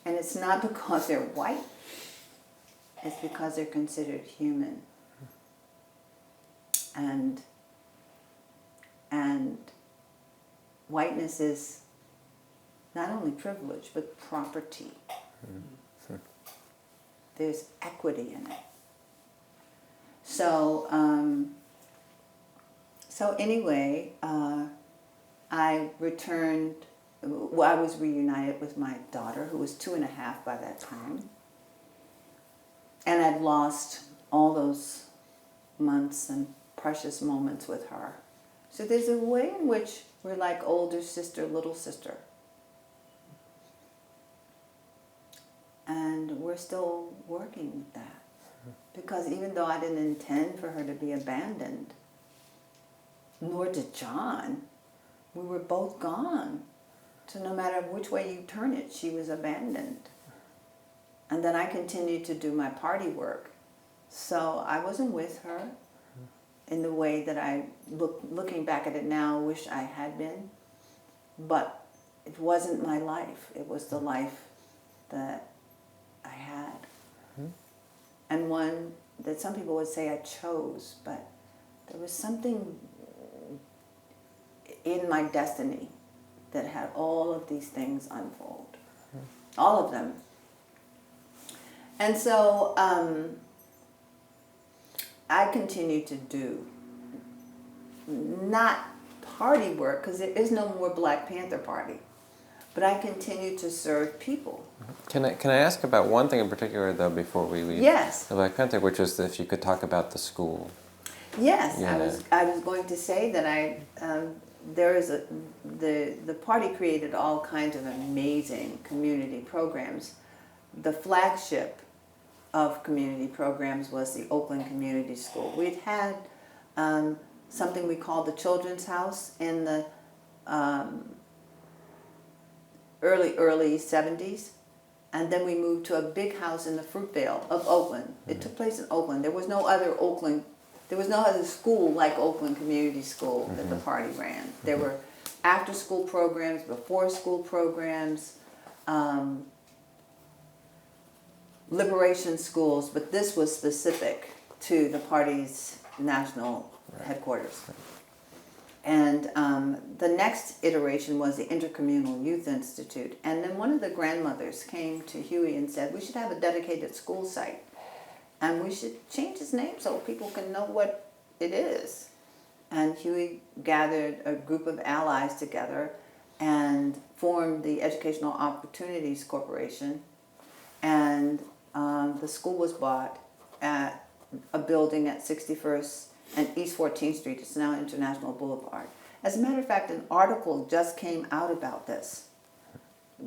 and it's not because they're white. It's because they're considered human. And whiteness is not only privilege, but property. There's equity in it. So anyway, I returned. Well, I was reunited with my daughter, who was 2.5 by that time. And I'd lost all those months and precious moments with her. So there's a way in which we're like older sister, little sister. And we're still working with that. Because even though I didn't intend for her to be abandoned, nor did John, we were both gone. So no matter which way you turn it, she was abandoned. And then I continued to do my party work. So I wasn't with her in the way that I, looking back at it now, wish I had been. But it wasn't my life. It was the life that I had. And one that some people would say I chose, but there was something in my destiny that had all of these things unfold. All of them. And so I continue to do not party work, because there is no more Black Panther Party, but I continue to serve people. Can I ask about one thing in particular, though, before we leave Yes. the Black Panther, which is if you could talk about the school. Yes, Yeah. I was going to say that there is the party created all kinds of amazing community programs. The flagship of community programs was the Oakland Community School. We'd had something we called the Children's House in the early 70s, and then we moved to a big house in the Fruitvale of Oakland. It took place in Oakland. There was no other school like Oakland Community School that the party ran. There were after-school programs, before-school programs, liberation schools, but this was specific to the party's national headquarters. And the next iteration was the Intercommunal Youth Institute. And then one of the grandmothers came to Huey and said, we should have a dedicated school site. And we should change his name so people can know what it is. And Huey gathered a group of allies together and formed the Educational Opportunities Corporation. And the school was bought at a building at 61st and East 14th Street. It's now International Boulevard. As a matter of fact, an article just came out about this,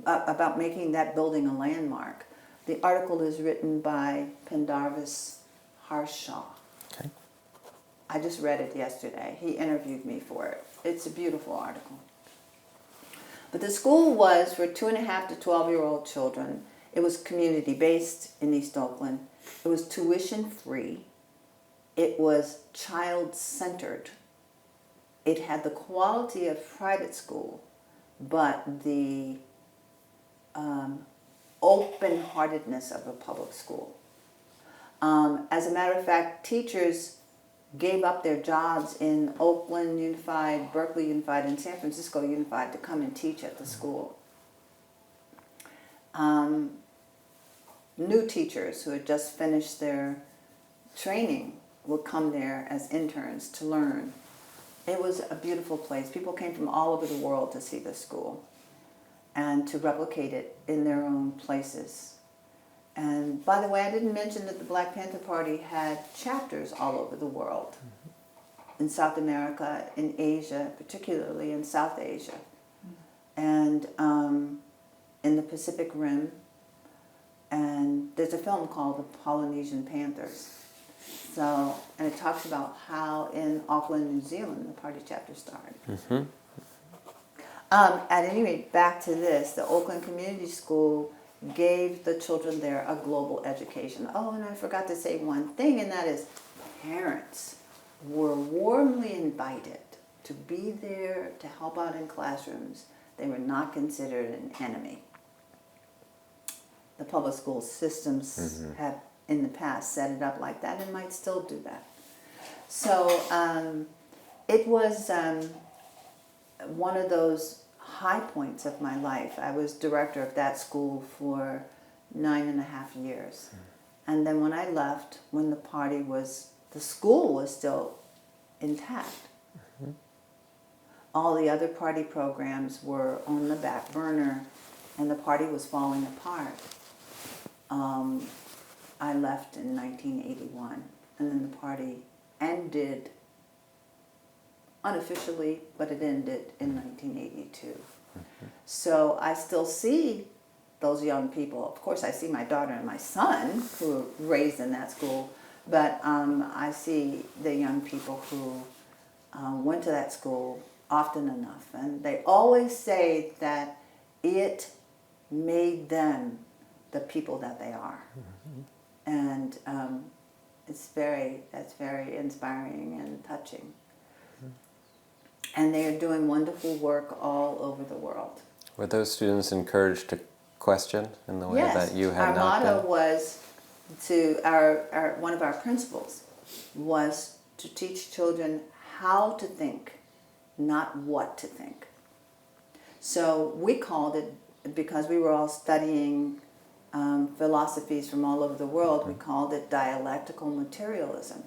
about making that building a landmark. The article is written by Pendarvis Harshaw. Okay. I just read it yesterday. He interviewed me for it. It's a beautiful article. But the school was for 2.5 to 12-year-old children. It was community-based in East Oakland. It was tuition-free. It was child-centered. It had the quality of private school, but the open-heartedness of a public school. As a matter of fact, teachers gave up their jobs in Oakland Unified, Berkeley Unified, and San Francisco Unified to come and teach at the school. New teachers who had just finished their training would come there as interns to learn. It was a beautiful place. People came from all over the world to see the school and to replicate it in their own places. And by the way, I didn't mention that the Black Panther Party had chapters all over the world. In South America, in Asia, particularly in South Asia, and in the Pacific Rim. And there's a film called The Polynesian Panthers. So, and it talks about how in Auckland, New Zealand, the party chapter started. Mm-hmm. At any rate, back to this, the Oakland Community School gave the children there a global education. Oh, and I forgot to say one thing, and that is parents were warmly invited to be there to help out in classrooms. They were not considered an enemy. The public school systems have in the past set it up like that and might still do that. So it was one of those high points of my life. I was director of that school for 9.5 years. And then when I left, when the school was still intact, all the other party programs were on the back burner and the party was falling apart. I left in 1981, and then the party ended unofficially, but it ended in 1982. So I still see those young people. Of course, I see my daughter and my son who were raised in that school, but I see the young people who went to that school often enough, and they always say that it made them the people that they are. And that's very inspiring and touching. And they are doing wonderful work all over the world. Were those students encouraged to question in the way Yes, that you had our not motto been? was one of our principles was to teach children how to think, not what to think. So we called it, because we were all studying philosophies from all over the world, we called it dialectical materialism.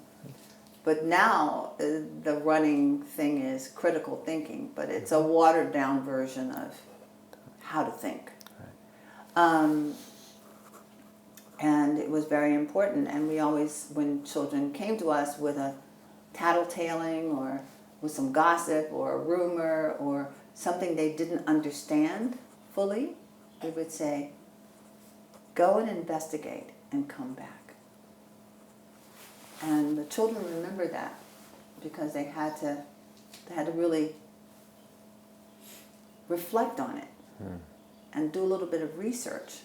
But now the running thing is critical thinking, but it's a watered down version of how to think. And it was very important, and we always, when children came to us with a tattletaling or with some gossip or a rumor or something they didn't understand fully, we would say, go and investigate and come back. And the children remember that because they had to really reflect on it and do a little bit of research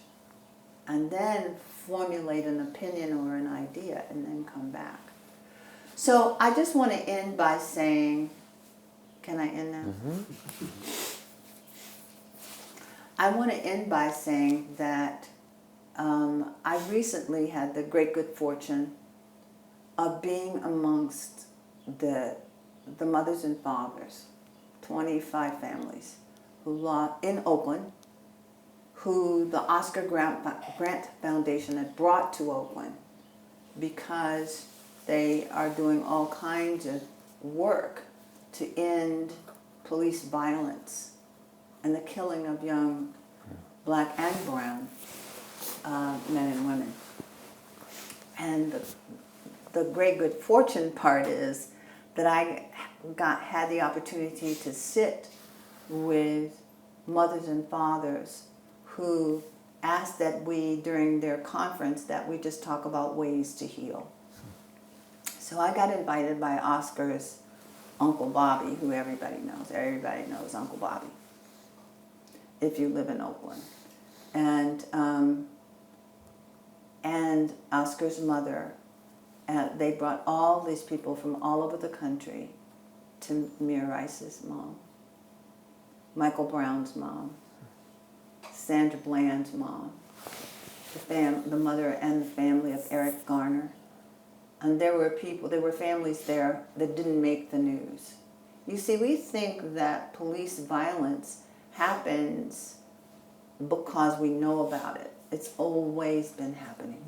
and then formulate an opinion or an idea and then come back. So I just want to end by saying, can I end now? I want to end by saying that I recently had the great good fortune of being amongst the mothers and fathers 25 families who lost in Oakland, who the Oscar Grant Foundation had brought to Oakland because they are doing all kinds of work to end police violence and the killing of young black and brown men and women. And the great good fortune part is that I had the opportunity to sit with mothers and fathers who asked that we, during their conference, that we just talk about ways to heal. So I got invited by Oscar's Uncle Bobby, who everybody knows. Everybody knows Uncle Bobby, if you live in Oakland. And Oscar's mother, they brought all these people from all over the country to Mir Rice's mom, Michael Brown's mom, Sandra Bland's mom, the mother and the family of Eric Garner. And there were families there that didn't make the news. You see, we think that police violence happens because we know about it. It's always been happening.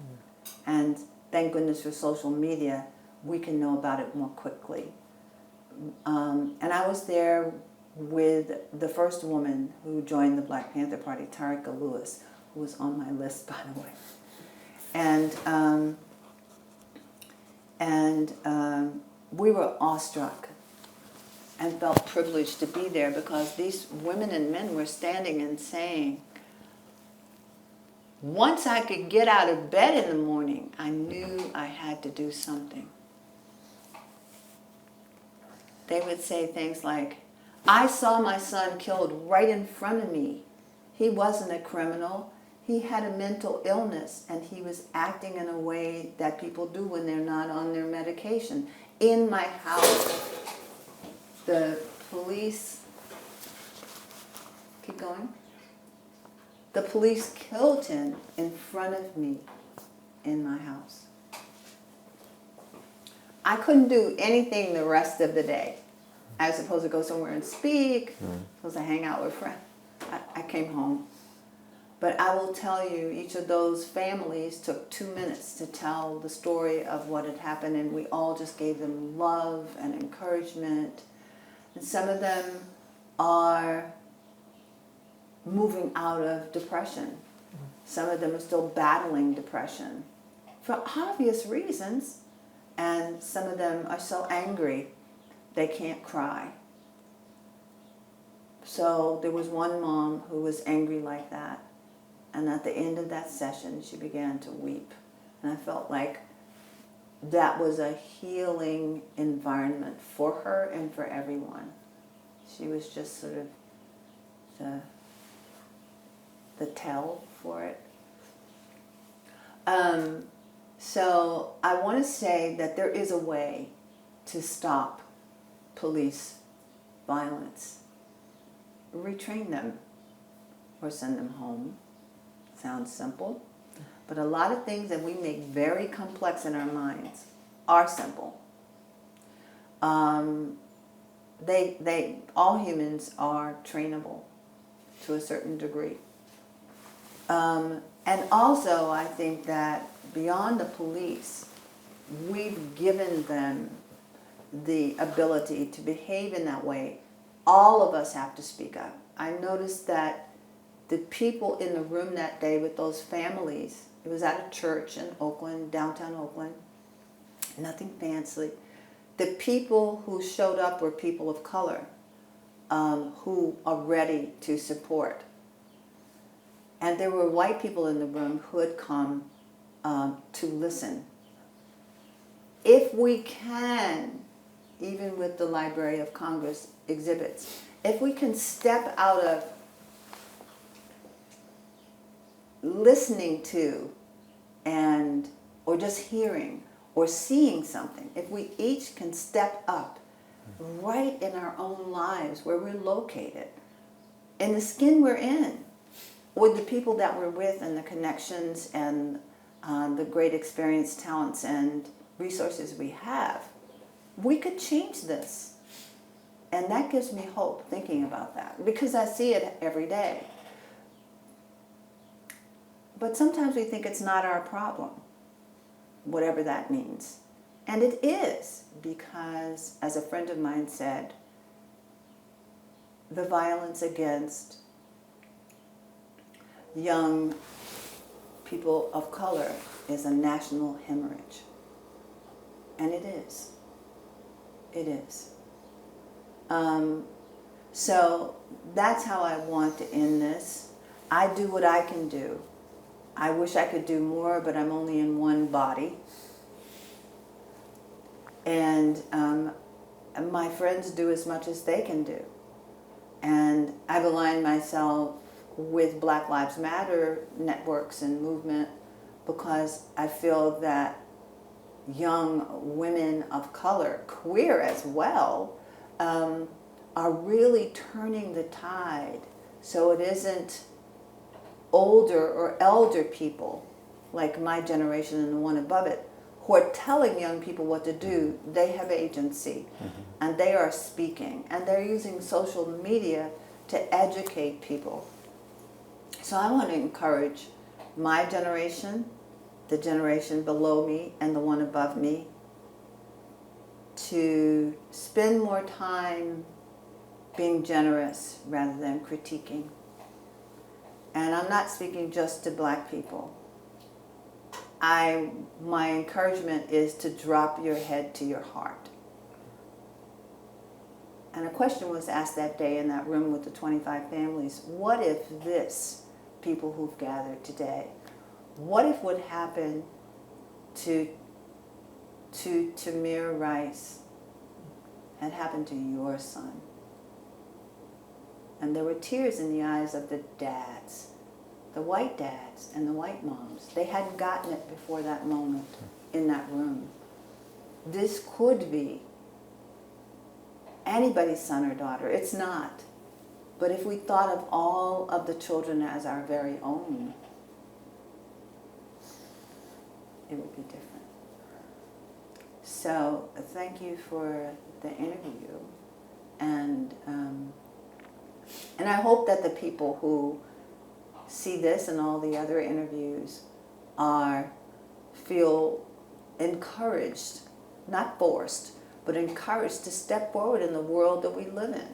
And thank goodness for social media, we can know about it more quickly. And I was there with the first woman who joined the Black Panther Party, Tarika Lewis, who was on my list, by the way. And we were awestruck and felt privileged to be there because these women and men were standing and saying, once I could get out of bed in the morning, I knew I had to do something. They would say things like, I saw my son killed right in front of me. He wasn't a criminal. He had a mental illness, and he was acting in a way that people do when they're not on their medication. In my house, the police, keep going? The police killed him in front of me in my house. I couldn't do anything the rest of the day. I was supposed to go somewhere and speak, supposed to hang out with friends. I came home. But I will tell you, each of those families took 2 minutes to tell the story of what had happened, and we all just gave them love and encouragement. And some of them are moving out of depression. Some of them are still battling depression for obvious reasons. And some of them are so angry they can't cry. So there was one mom who was angry like that. And at the end of that session, she began to weep. And I felt like that was a healing environment for her and for everyone. She was just sort of the tell for it. So I want to say that there is a way to stop police violence. Retrain them or send them home. Sounds simple, but a lot of things that we make very complex in our minds are simple. All humans are trainable to a certain degree. And also, I think that beyond the police, we've given them the ability to behave in that way. All of us have to speak up. I noticed that the people in the room that day with those families, it was at a church in Oakland, downtown Oakland, nothing fancy. The people who showed up were people of color who are ready to support. And there were white people in the room who had come to listen. If we can, even with the Library of Congress exhibits, if we can step out of listening to or just hearing or seeing something, if we each can step up right in our own lives where we're located, in the skin we're in, with the people that we're with and the connections and the great experience, talents, and resources we have, we could change this. And that gives me hope thinking about that, because I see it every day. But sometimes we think it's not our problem, whatever that means. And it is, because, as a friend of mine said, the violence against young people of color is a national hemorrhage. And it is. It is. So that's how I want to end this. I do what I can do. I wish I could do more, but I'm only in one body. And my friends do as much as they can do. And I've aligned myself with Black Lives Matter networks and movement because I feel that young women of color, queer as well, are really turning the tide. So it isn't older or elder people like my generation and the one above it who are telling young people what to do. They have agency, and they are speaking, and they're using social media to educate people. So I want to encourage my generation, the generation below me, and the one above me to spend more time being generous rather than critiquing. And I'm not speaking just to Black people. My encouragement is to drop your head to your heart. And a question was asked that day in that room with the 25 families: what if this, people who've gathered today, what if what happened to Tamir Rice had happened to your son? And there were tears in the eyes of the dads, the white dads and the white moms. They hadn't gotten it before that moment in that room. This could be anybody's son or daughter. It's not. But if we thought of all of the children as our very own, it would be different. So thank you for the interview. And I hope that the people who see this and all the other interviews feel encouraged, not forced, but encouraged to step forward in the world that we live in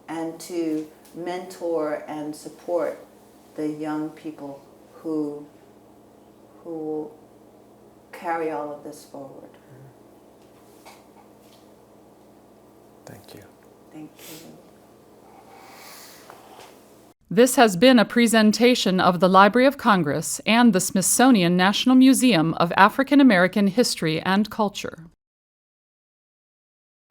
and to mentor and support the young people who carry all of this forward. Thank you. Thank you. This has been a presentation of the Library of Congress and the Smithsonian National Museum of African American History and Culture.